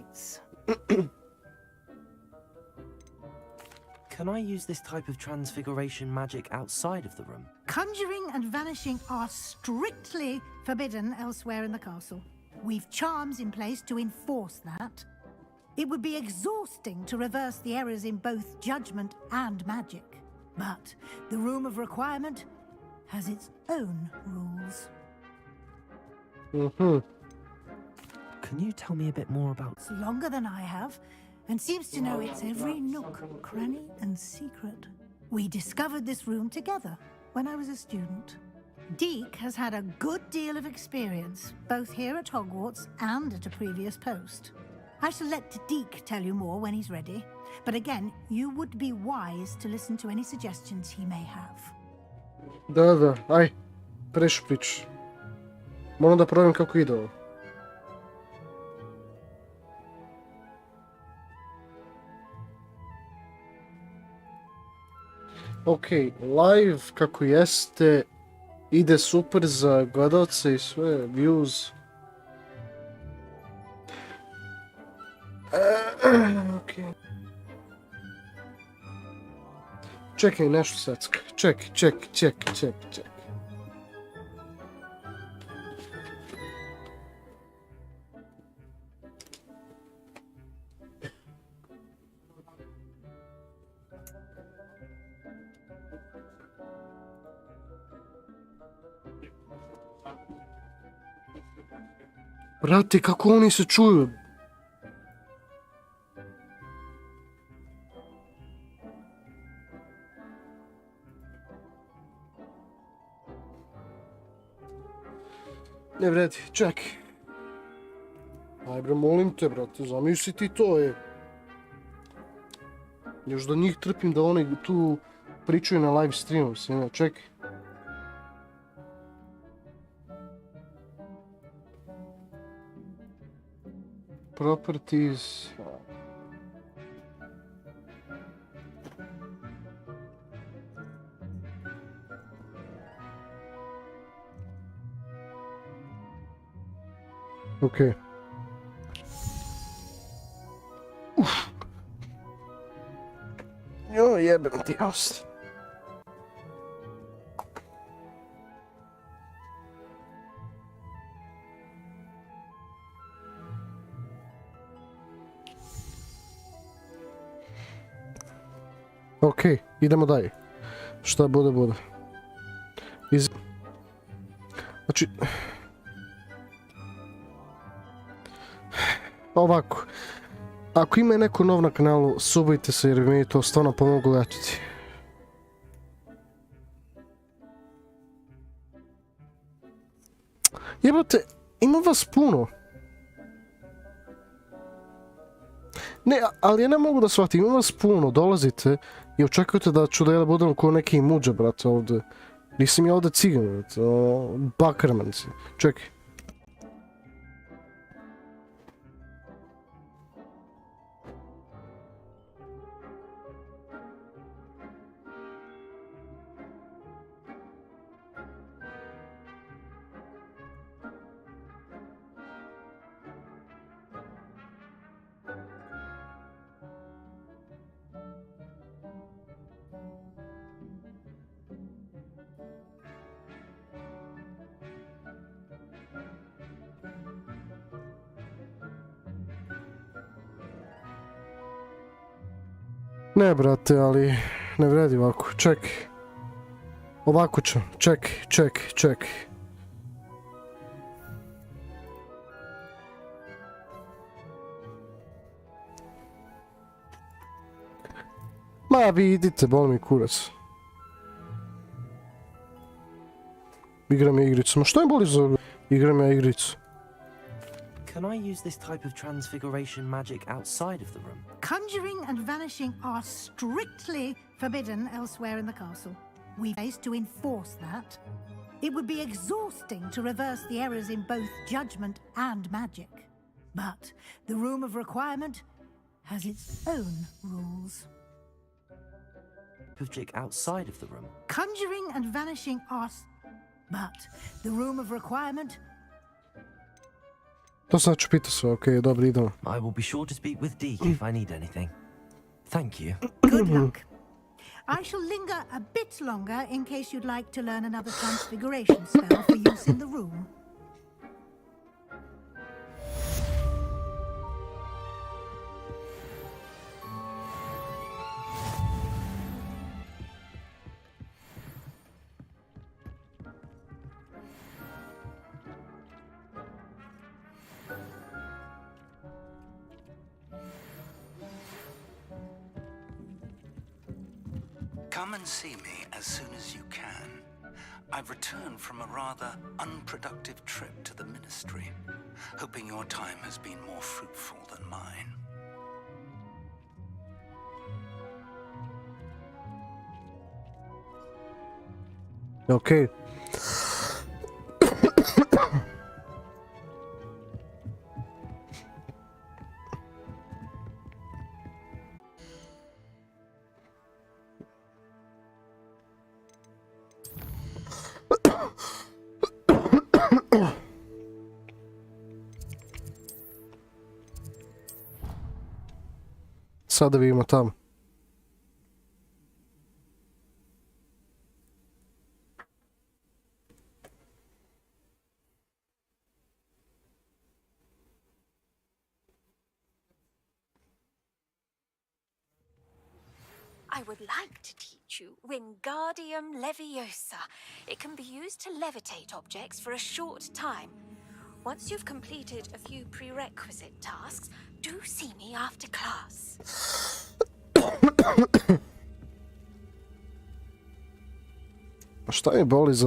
Can I use this type of transfiguration magic outside of the room? Conjuring and vanishing are strictly forbidden elsewhere in the castle. We've charms in place to enforce that. It would be exhausting to reverse the errors in both judgment and magic. But the Room of Requirement has its own rules. Can you tell me a bit more about... It's longer than I have, and seems to know its every nook, cranny, and secret. We discovered this room together when I was a student. Deek has had a good deal of experience, both here at Hogwarts and at a previous post. I shall let Deek tell you more when he's ready, but again, you would be wise to listen to any suggestions he may have. Da, aj, prešu priču. Moram da provjerim kako ide ovo. Ok, live kako jeste, ide super za gledalce i sve, views. Ok. Čekaj, nešto secka. Ček. Brate, kako oni se čuju? Ne vredi, čekaj. Aj bre, molim te, brate, zamisli ti to, Još da njih trpim da oni tu pričaju na live streamu, svima, čekaj. Properties... Okej. Jo, jebem ti host. Okej, idemo dalje. Šta bude, bude. Znači... Ovako. Ako ima neko nov na kanalu, subajte se jer mi to stvarno pomogu gledati. Jebate, ima vas puno. Ne, ali ja ne mogu da shvatim, ima vas puno, dolazite i očekujete da ću da ja budem ko neki muđa, brate, ovdje. Nisam ja ovdje cigan, brate, bakarman si. Čekaj. Ne, brate, ali ne vredi ovako. Ček. Ovako ću. Ček. Ma vi idite, boli mi kurac. Igram ja igricu. Ma što je boli za igram ja igricu? Can I use this type of transfiguration magic outside of the room? Conjuring and vanishing are strictly forbidden elsewhere in the castle. We face to enforce that. It would be exhausting to reverse the errors in both judgment and magic. But the Room of Requirement has its own rules. Magic outside of the room? Conjuring and vanishing are... But the Room of Requirement... To sad ću pitati sve, okej, dobro, idemo. I will be sure to speak with Deke if I need anything. Thank you. Good luck. I shall linger a bit longer in case you'd like to learn another transfiguration spell for use in the room. Come and see me as soon as you can. I've returned from a rather unproductive trip to the Ministry, hoping your time has been more fruitful than mine. Okay. Sada vidimo tamo. I would like to teach you Wingardium Leviosa. It can be used to levitate objects for a short time. Once you've completed a few prerequisite tasks, do see me after class. Šta je boli za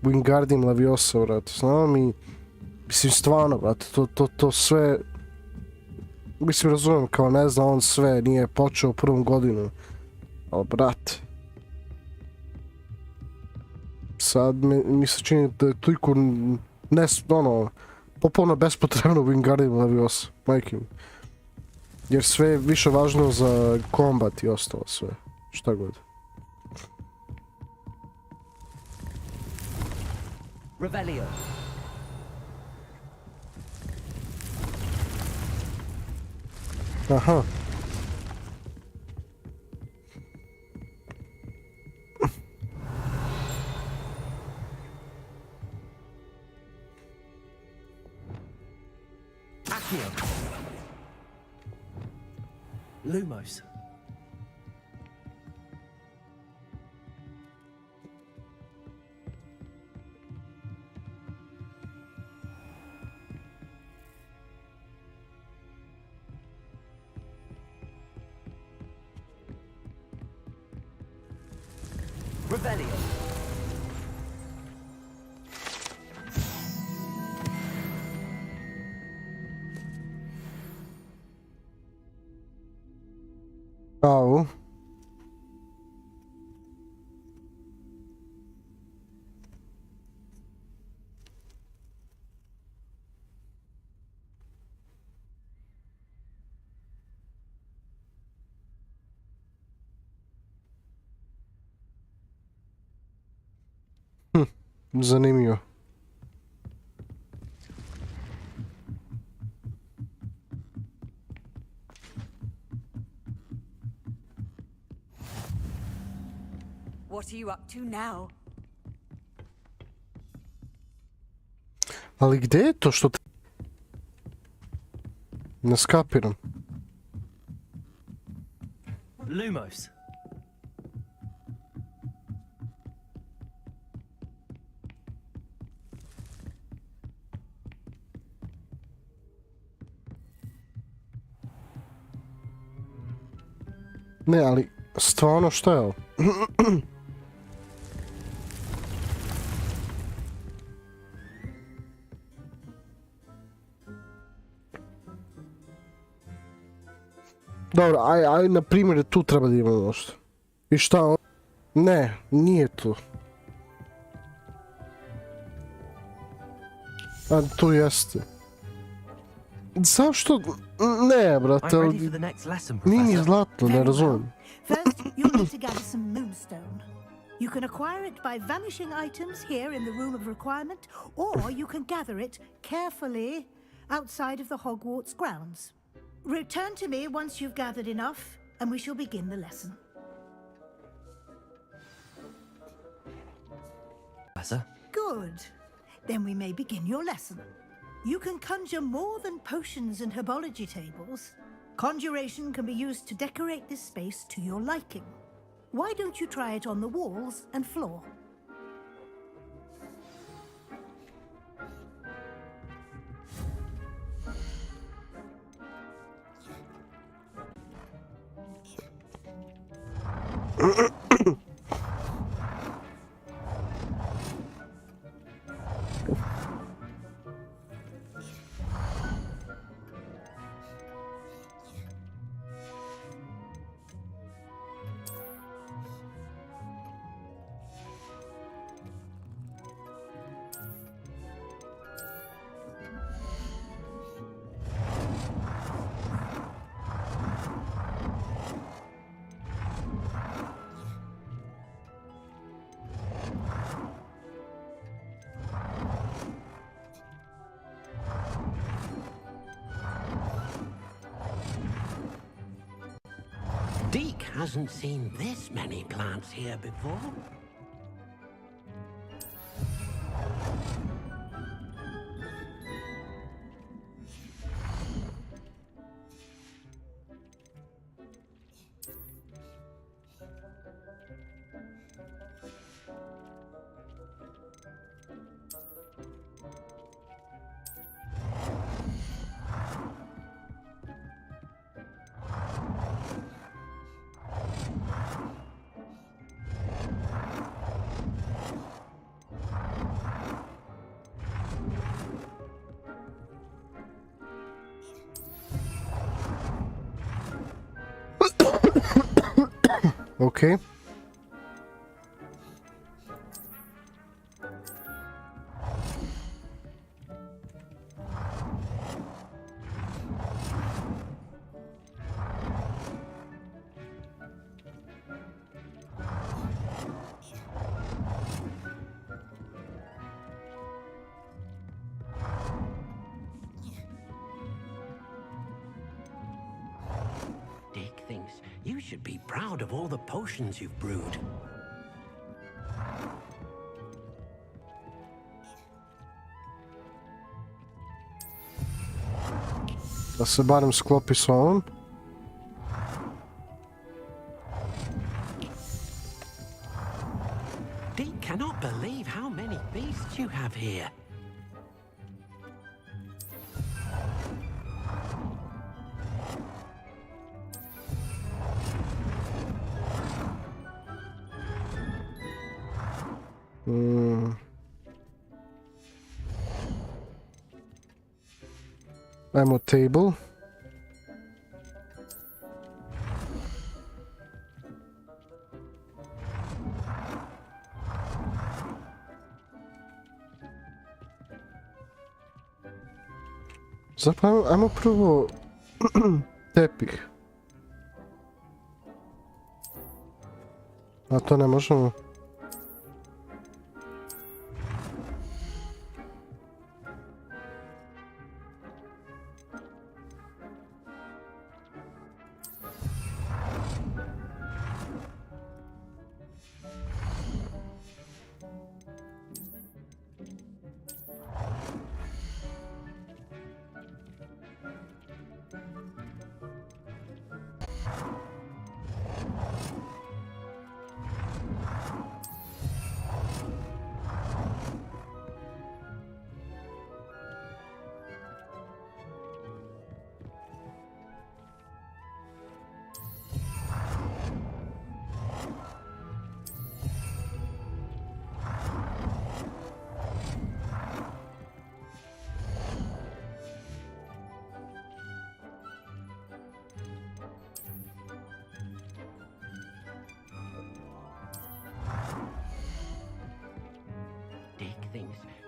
Wingardium Leviosa, brate? Znam mi... Mislim, stvarno, brate, to sve... Mislim, razumijem, kao ne zna on sve, nije počeo u prvom godinu. Ali, brate... Sad mi se čini da je toliko... Popolno bespotrebno Wingardium Leviosa, majke mi. Jer sve je više važno za kombat i ostalo sve. Šta god. Revelio. Aha. Lumos. Revelio. Au. Zanimljivo. What are you up to now? Ali gdje je to što... Ne skapiram. Lumos. Ne, ali stvarno šta je ovo? Dobro, aj, na primjer, tu treba da imamo nešto. I šta on? Ne, nije tu. A tu jeste. Zašto? Ne, brate, nije mi zlatno, ne razumijem. First, you'll need to gather some moonstone. You can acquire it by vanishing items here in the room of requirement, or you can gather it carefully outside of the Hogwarts grounds. Return to me once you've gathered enough, and we shall begin the lesson. Professor? Good. Then we may begin your lesson. You can conjure more than potions and herbology tables. Conjuration can be used to decorate this space to your liking. Why don't you try it on the walls and floor? Deke hasn't seen this many plants here before. Okay. Dick thinks you should be proud of all the potions you've brewed. Da se barem sklopi s ovom. Dick cannot believe how many beasts you have here. Ajmo table. Zapravo, ajmo prvo tepih. A to ne možemo.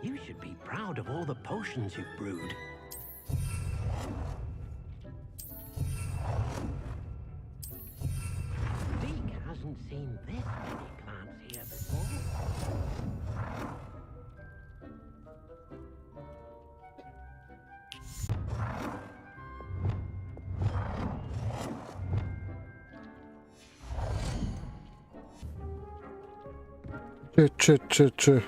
you should be proud of all the potions you've brewed. Zeke hasn't seen this many plants here before. Če.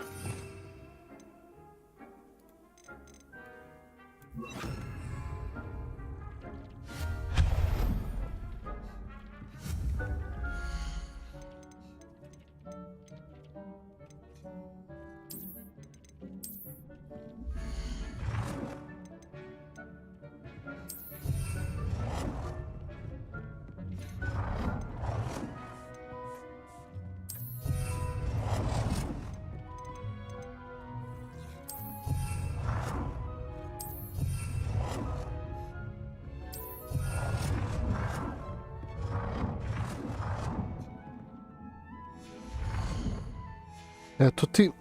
Eto ti.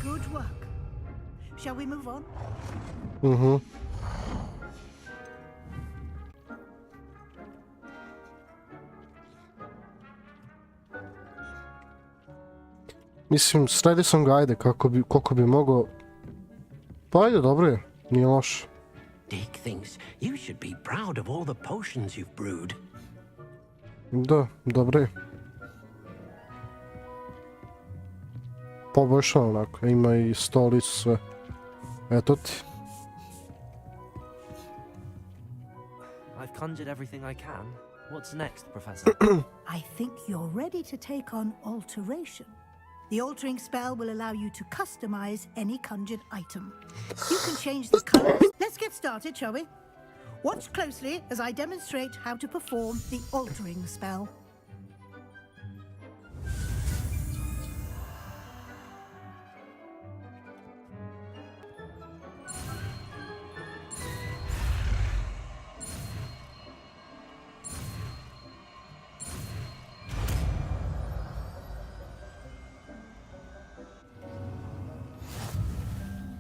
Good work. Shall we move on? Mhm. Mislim, sredio sam ga, ajde, koliko bi mogao... Pa ajde, dobro je, nije loš. Dick thinks you should be proud of all the potions you've brewed. Da, dobro je. Poboljšao onako, ima i stolicu, sve. Eto ti. I've conjured everything I can. What's next, Professor? I think you're ready to take on alteration. The altering spell will allow you to customize any conjured item. You can change the colors. Let's get started, shall we? Watch closely as I demonstrate how to perform the altering spell.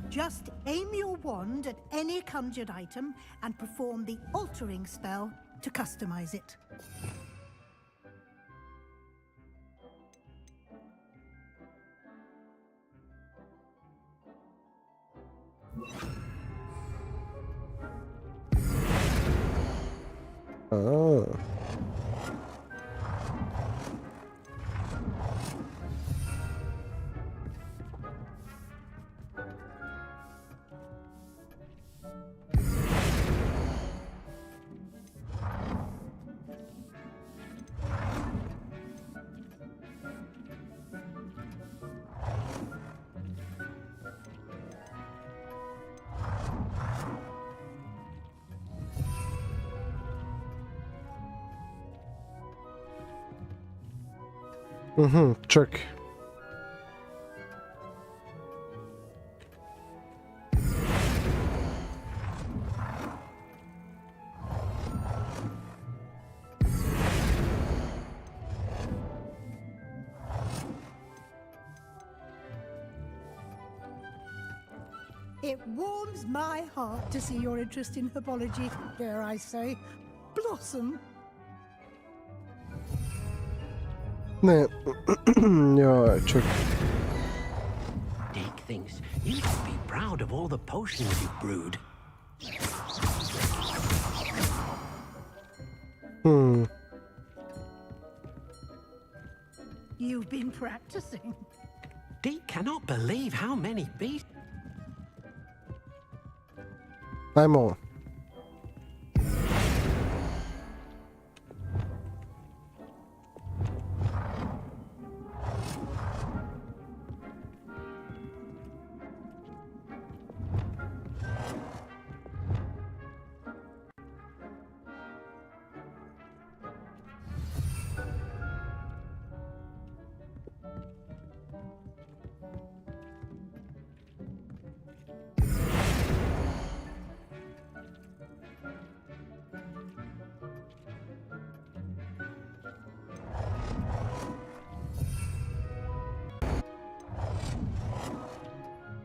Just aim your wand at any conjured item and perform the altering spell to customize it. Oh. Čekaj. It warms my heart to see your interest in herbology, dare I say, blossom. Ne, joj, čekaj. Dick thinks you should be proud of all the potions you've brewed. You've been practicing. Deke cannot believe how many beasts. Ajmo.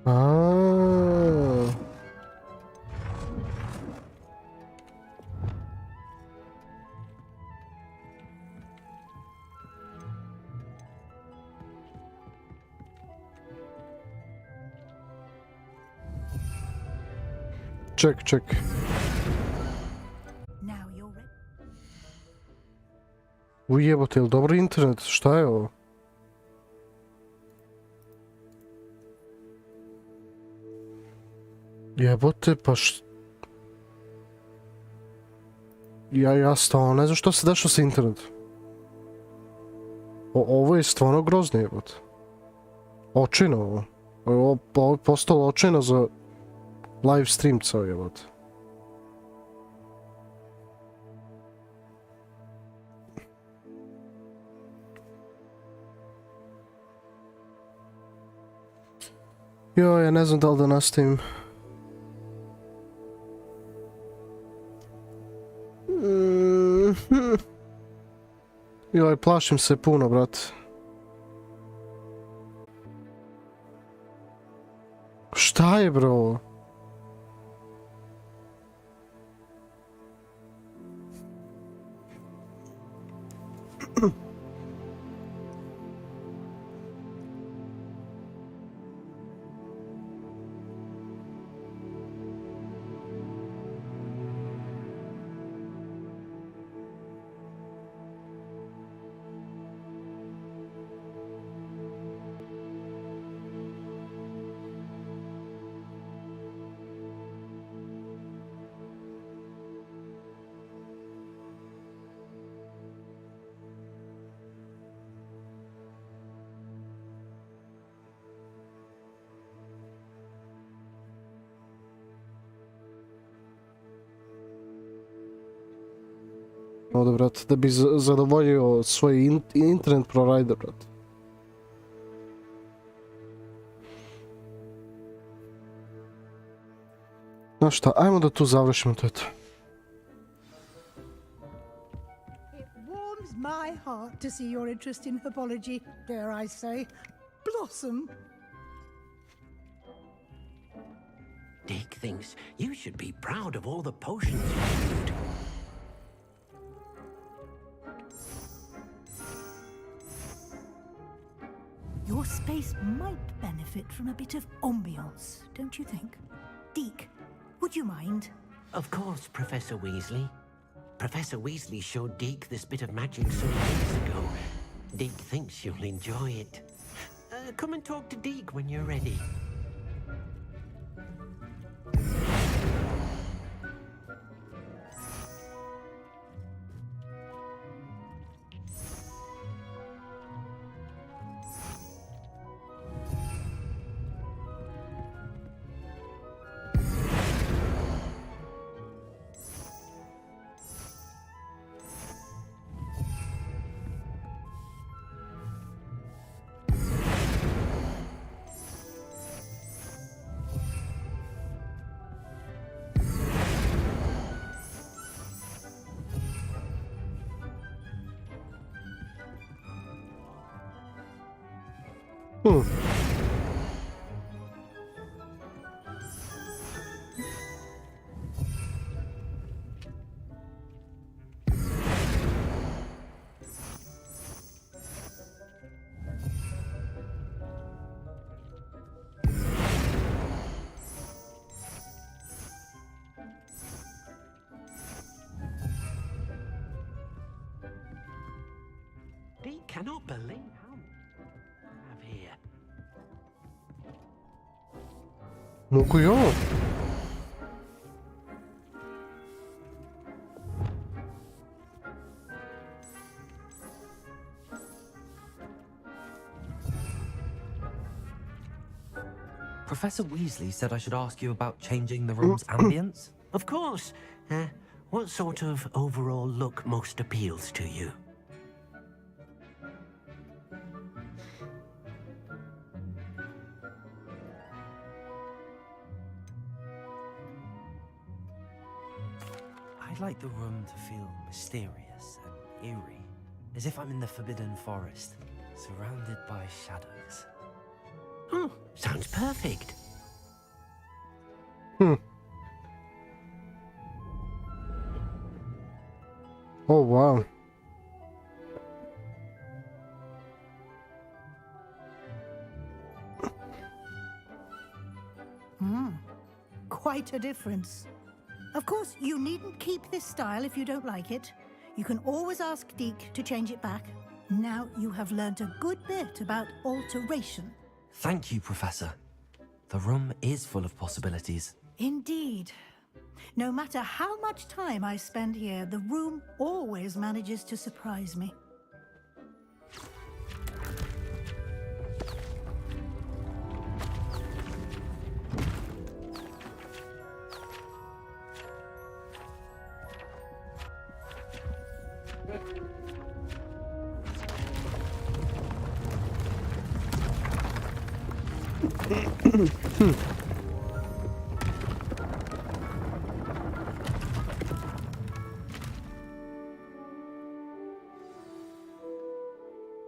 A. Ček. Now you're ready. Ujebote, jel dobro internet? Šta je ovo? Jebote, pa Ja stvarno ne znam što se dešava sa internetom. Ovo je stvarno grozno, jebote. Očino ovo. Ovo je postalo očino za live stream ceo, jebote. Joj, ja ne znam da li da nastavim. Joj, plašim se puno, brate. Šta je, bro? Ovdje, brate, da bi zadovoljio svoj internet provider, brate. Znaš šta, ajmo da tu završimo, to je to. It warms my heart to see your interest in herbology, dare I say, blossom. Deke thinks you should be proud of all the potions you brewed. Your space might benefit from a bit of ambiance, don't you think? Deke, would you mind? Of course, Professor Weasley. Professor Weasley showed Deke this bit of magic some years ago. Deke thinks you'll enjoy it. Come and talk to Deke when you're ready. Deke cannot believe how Mogu i ovo. Professor Weasley said I should ask you about changing the room's ambience. Of course. What sort of overall look most appeals to you? I'd like the room to feel mysterious and eerie, as if I'm in the Forbidden Forest, surrounded by shadows. Oh, sounds perfect. Oh, wow. Quite a difference. Of course, you needn't keep this style if you don't like it. You can always ask Deke to change it back. Now you have learnt a good bit about alteration. Thank you, Professor. The room is full of possibilities. Indeed. No matter how much time I spend here, the room always manages to surprise me.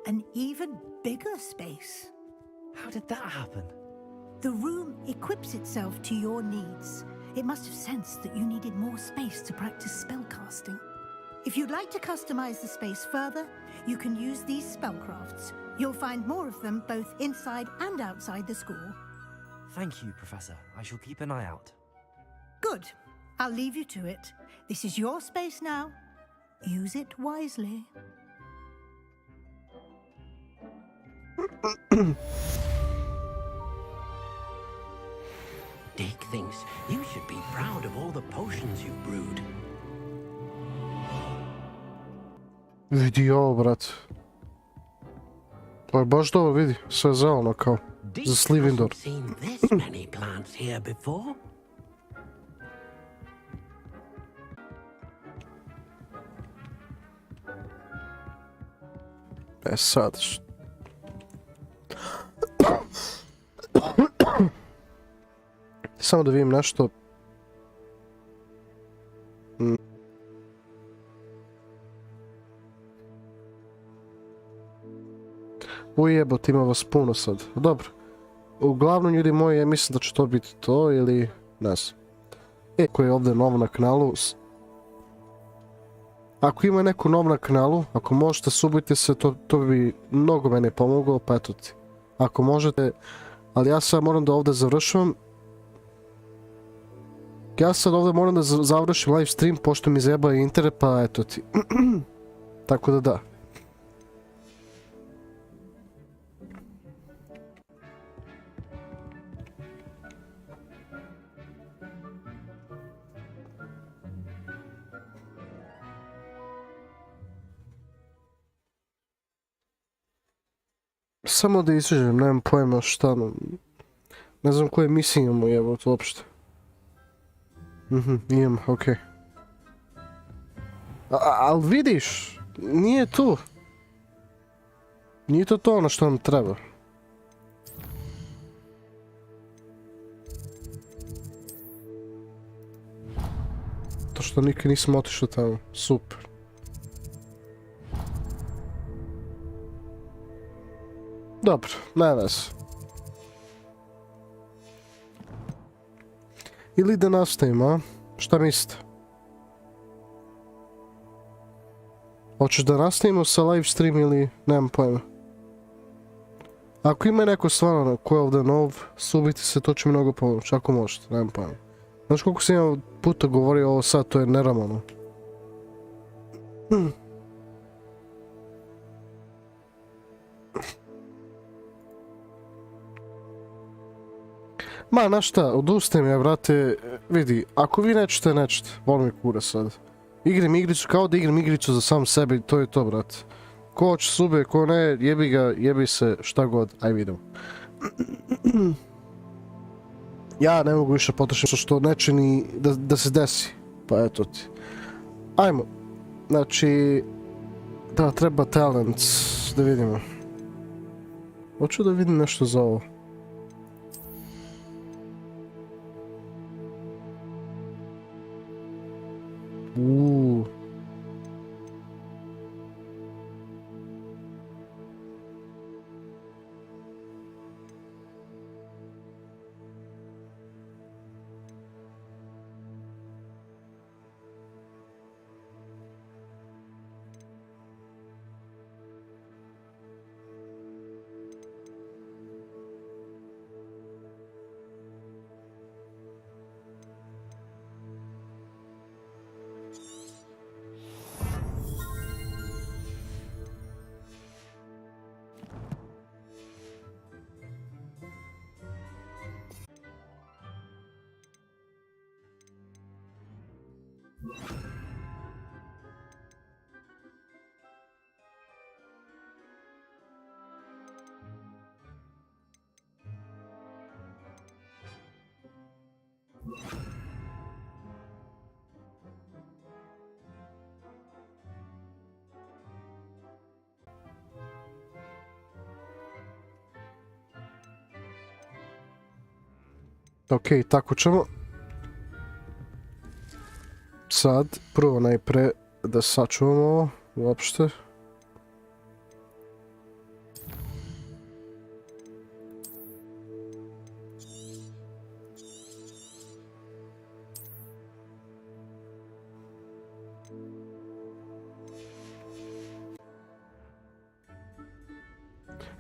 An even bigger space. How did that happen? The room equips itself to your needs. It must have sensed that you needed more space to practice spellcasting. If you'd like to customize the space further, you can use these spellcrafts. You'll find more of them both inside and outside the school. Thank you, Professor. I shall keep an eye out. Good. I'll leave you to it. This is your space now. Use it wisely. Deke thinks you should be proud of all the potions you've brewed. Vidi ovo, brat. To je baš dobro, vidi. Sve zeleno kao. Za Slivindor. Hasn't seen this many plants here before. Sad. Samo da vidim nešto. Ujebot, ima vas puno sad. Dobro. Uglavnom, ljudi moji, ja mislim da će to biti to ili... ne znam. Ko je ovdje nov na kanalu... Ako ima neko nov na kanalu, ako možete, subite se, to bi mnogo mene pomoglo, pa eto ti. Ako možete, ali ja sad moram da ovdje završavam. Ja sad ovdje moram da završim live stream, pošto mi zjeba internet, pa eto ti. Tako da da. Samo da izađem, nemam pojma šta, ne znam koje misije imamo, evo to uopšte. Imam, okej. Ali vidiš, nije tu. Nije to ono što nam treba. To što nikad nisam otišao tamo, super. Dobro, ne veze. Ili da nastavimo, a? Šta mislite? Hoćeš da nastavimo sa live stream ili nemam pojma? Ako ima neko stvarno ko je ovdje nov, subite se, to će mi mnogo pomoći, ako možete, nemam pojma. Znaš koliko sam ja puta govorio ovo sad, to je neramano. Ma, znaš šta, odustajem ja, brate, vidi, ako vi nećete, volim mi kura sad. Igram igricu kao da igram igricu za sam sebe i to je to, brate. Ko hoće sube, ko ne, jebi ga, jebi se, šta god, aj vidimo. Ja ne mogu više potrošiti što neće ni da se desi, pa eto ti. Ajmo, znači, da treba talent, da vidimo. Hoću da vidim nešto za ovo. Ok, tako ćemo. Sad, prvo najpre da sačuvamo ovo, uopšte.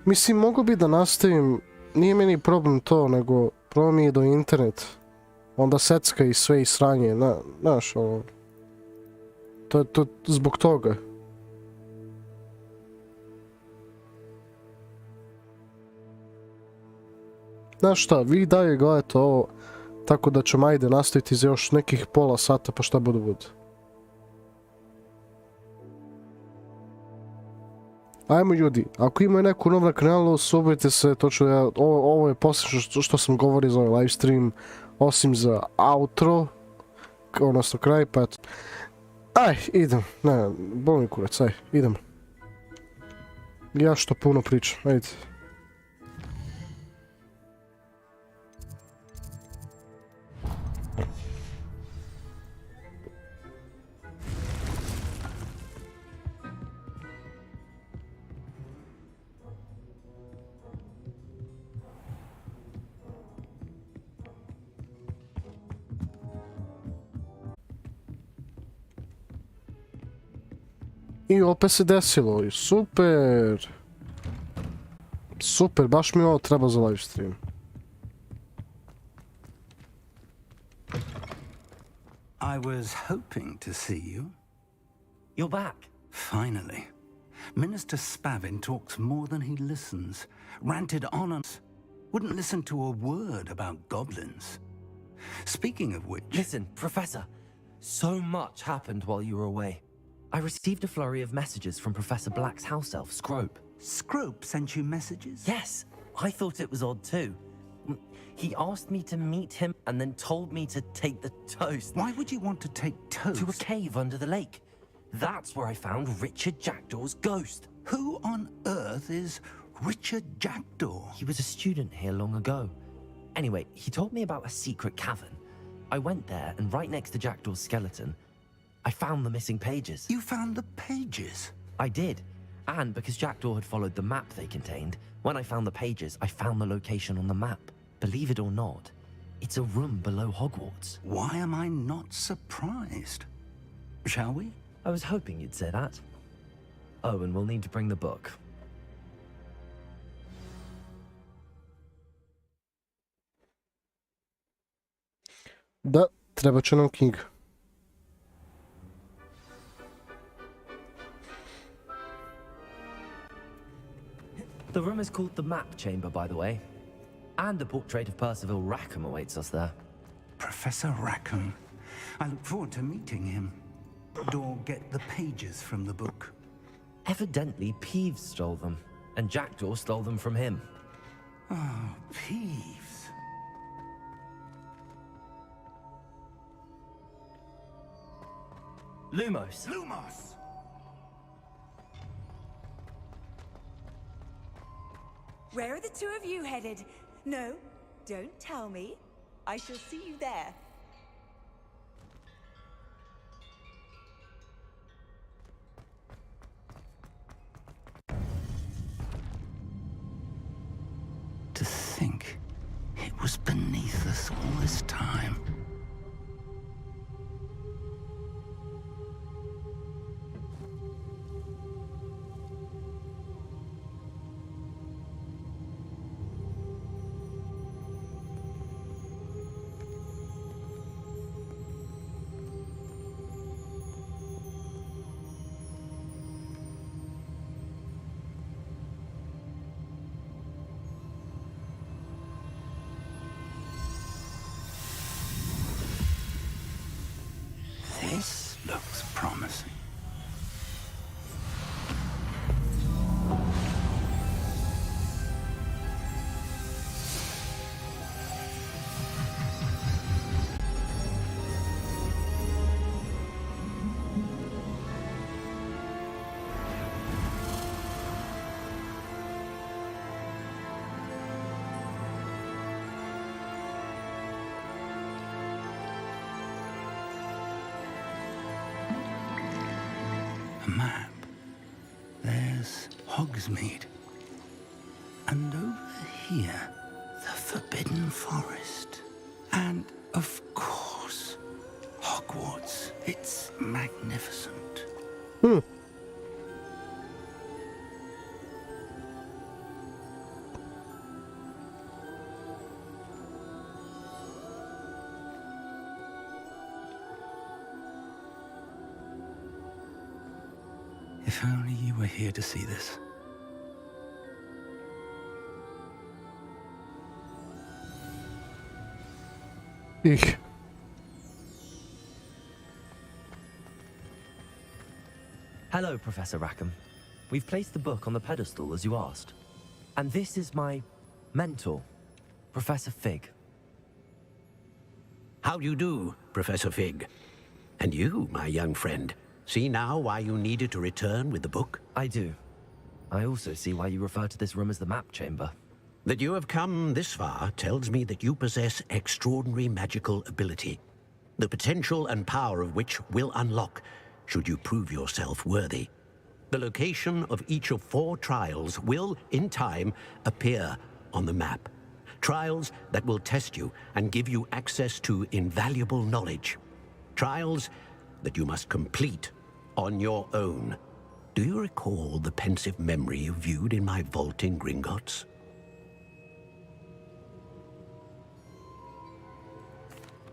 Mislim, mogu bi da nastavim, nije meni problem to, nego problem je do internet. Onda secka i sve i sranje, znaš, ono. To je to zbog toga. Znaš šta, vi dalje gledajte ovo, tako da ćemo ajde nastaviti za još nekih pola sata, pa šta bude. Ajmo ljudi, ako ima neko nov na kanalu, subajte se, to ću ja, ovo je posljedno što sam govorio za ovaj live stream, osim za outro, odnosno kraj, pa eto. Aj, idem, ne, boli mi kurac, aj, idem. Ja što puno pričam, ajde. I opet se desilo, super! Super, baš mi ovo treba za live stream. I was hoping to see you. You're back. Finally. Minister Spavin talks more than he listens. Ranted on and wouldn't listen to a word about goblins. Speaking of which... Listen, Professor. So much happened while you were away. I received a flurry of messages from Professor Black's house elf, Scrope. Scrope sent you messages? Yes, I thought it was odd too. He asked me to meet him and then told me to take the toast. Why would you want to take toast? To a cave under the lake. That's where I found Richard Jackdaw's ghost. Who on earth is Richard Jackdaw? He was a student here long ago. Anyway, he told me about a secret cavern. I went there and right next to Jackdaw's skeleton, I found the missing pages. You found the pages? I did. And because Jackdaw had followed the map they contained, when I found the pages, I found the location on the map. Believe it or not, it's a room below Hogwarts. Why am I not surprised? Shall we? I was hoping you'd say that. Oh, and we'll need to bring the book. Da, treba će nam knjiga. The room is called the Map Chamber, by the way. And a portrait of Percival Rackham awaits us there. Professor Rackham. I look forward to meeting him. Or get the pages from the book. Evidently, Peeves stole them, and Jackdaw stole them from him. Oh, Peeves. Lumos! Lumos! Where are the two of you headed? No, don't tell me. I shall see you there. To think it was beneath us all this time. This looks promising. A map. There's Hogsmeade. And over here, the Forbidden Forest. And, of course, Hogwarts. It's magnificent. If only you were here to see this. Ich. Hello, Professor Rackham. We've placed the book on the pedestal as you asked. And this is my mentor, Professor Fig. How do you do, Professor Fig? And you, my young friend, see now why you needed to return with the book? I do. I also see why you refer to this room as the map chamber. That you have come this far tells me that you possess extraordinary magical ability, the potential and power of which will unlock should you prove yourself worthy. The location of each of 4 trials will, in time, appear on the map. Trials that will test you and give you access to invaluable knowledge. Trials that you must complete on your own. Do you recall the pensive memory you viewed in my vault in Gringotts?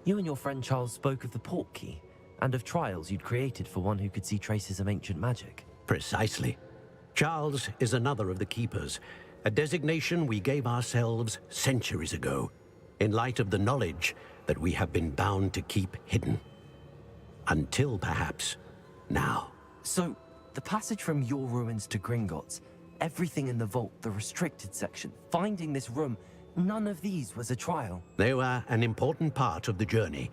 You and your friend Charles spoke of the portkey, and of trials you'd created for one who could see traces of ancient magic. Precisely. Charles is another of the Keepers, a designation we gave ourselves centuries ago, in light of the knowledge that we have been bound to keep hidden. Until, perhaps, now. So, the passage from your ruins to Gringotts, everything in the vault, the restricted section, finding this room, none of these was a trial. They were an important part of the journey,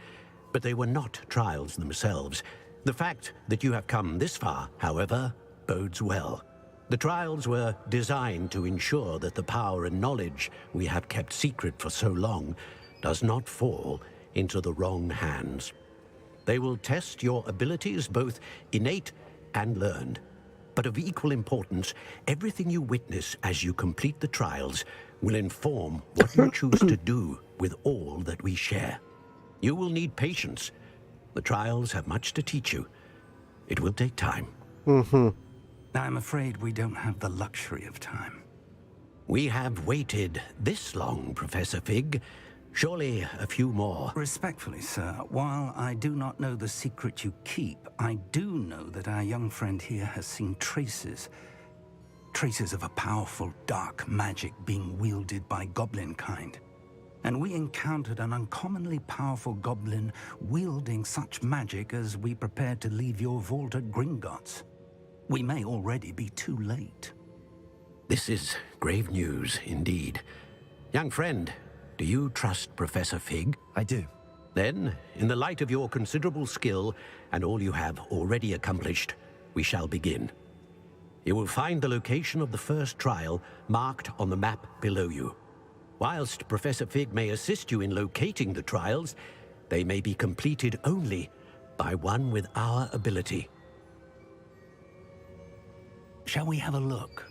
but they were not trials themselves. The fact that you have come this far, however, bodes well. The trials were designed to ensure that the power and knowledge we have kept secret for so long does not fall into the wrong hands. They will test your abilities, both innate and learned. But of equal importance, everything you witness as you complete the trials will inform what you choose to do with all that we share. You will need patience. The trials have much to teach you. It will take time. I'm afraid we don't have the luxury of time. We have waited this long, Professor Fig. Surely a few more. Respectfully, sir, while I do not know the secret you keep, I do know that our young friend here has seen traces. traces of a powerful dark magic being wielded by goblin kind. And we encountered an uncommonly powerful goblin wielding such magic as we prepared to leave your vault at Gringotts. We may already be too late. This is grave news indeed. Young friend, do you trust Professor Fig? I do. Then, in the light of your considerable skill and all you have already accomplished, we shall begin. You will find the location of the first trial marked on the map below you. Whilst Professor Fig may assist you in locating the trials, they may be completed only by one with our ability. Shall we have a look?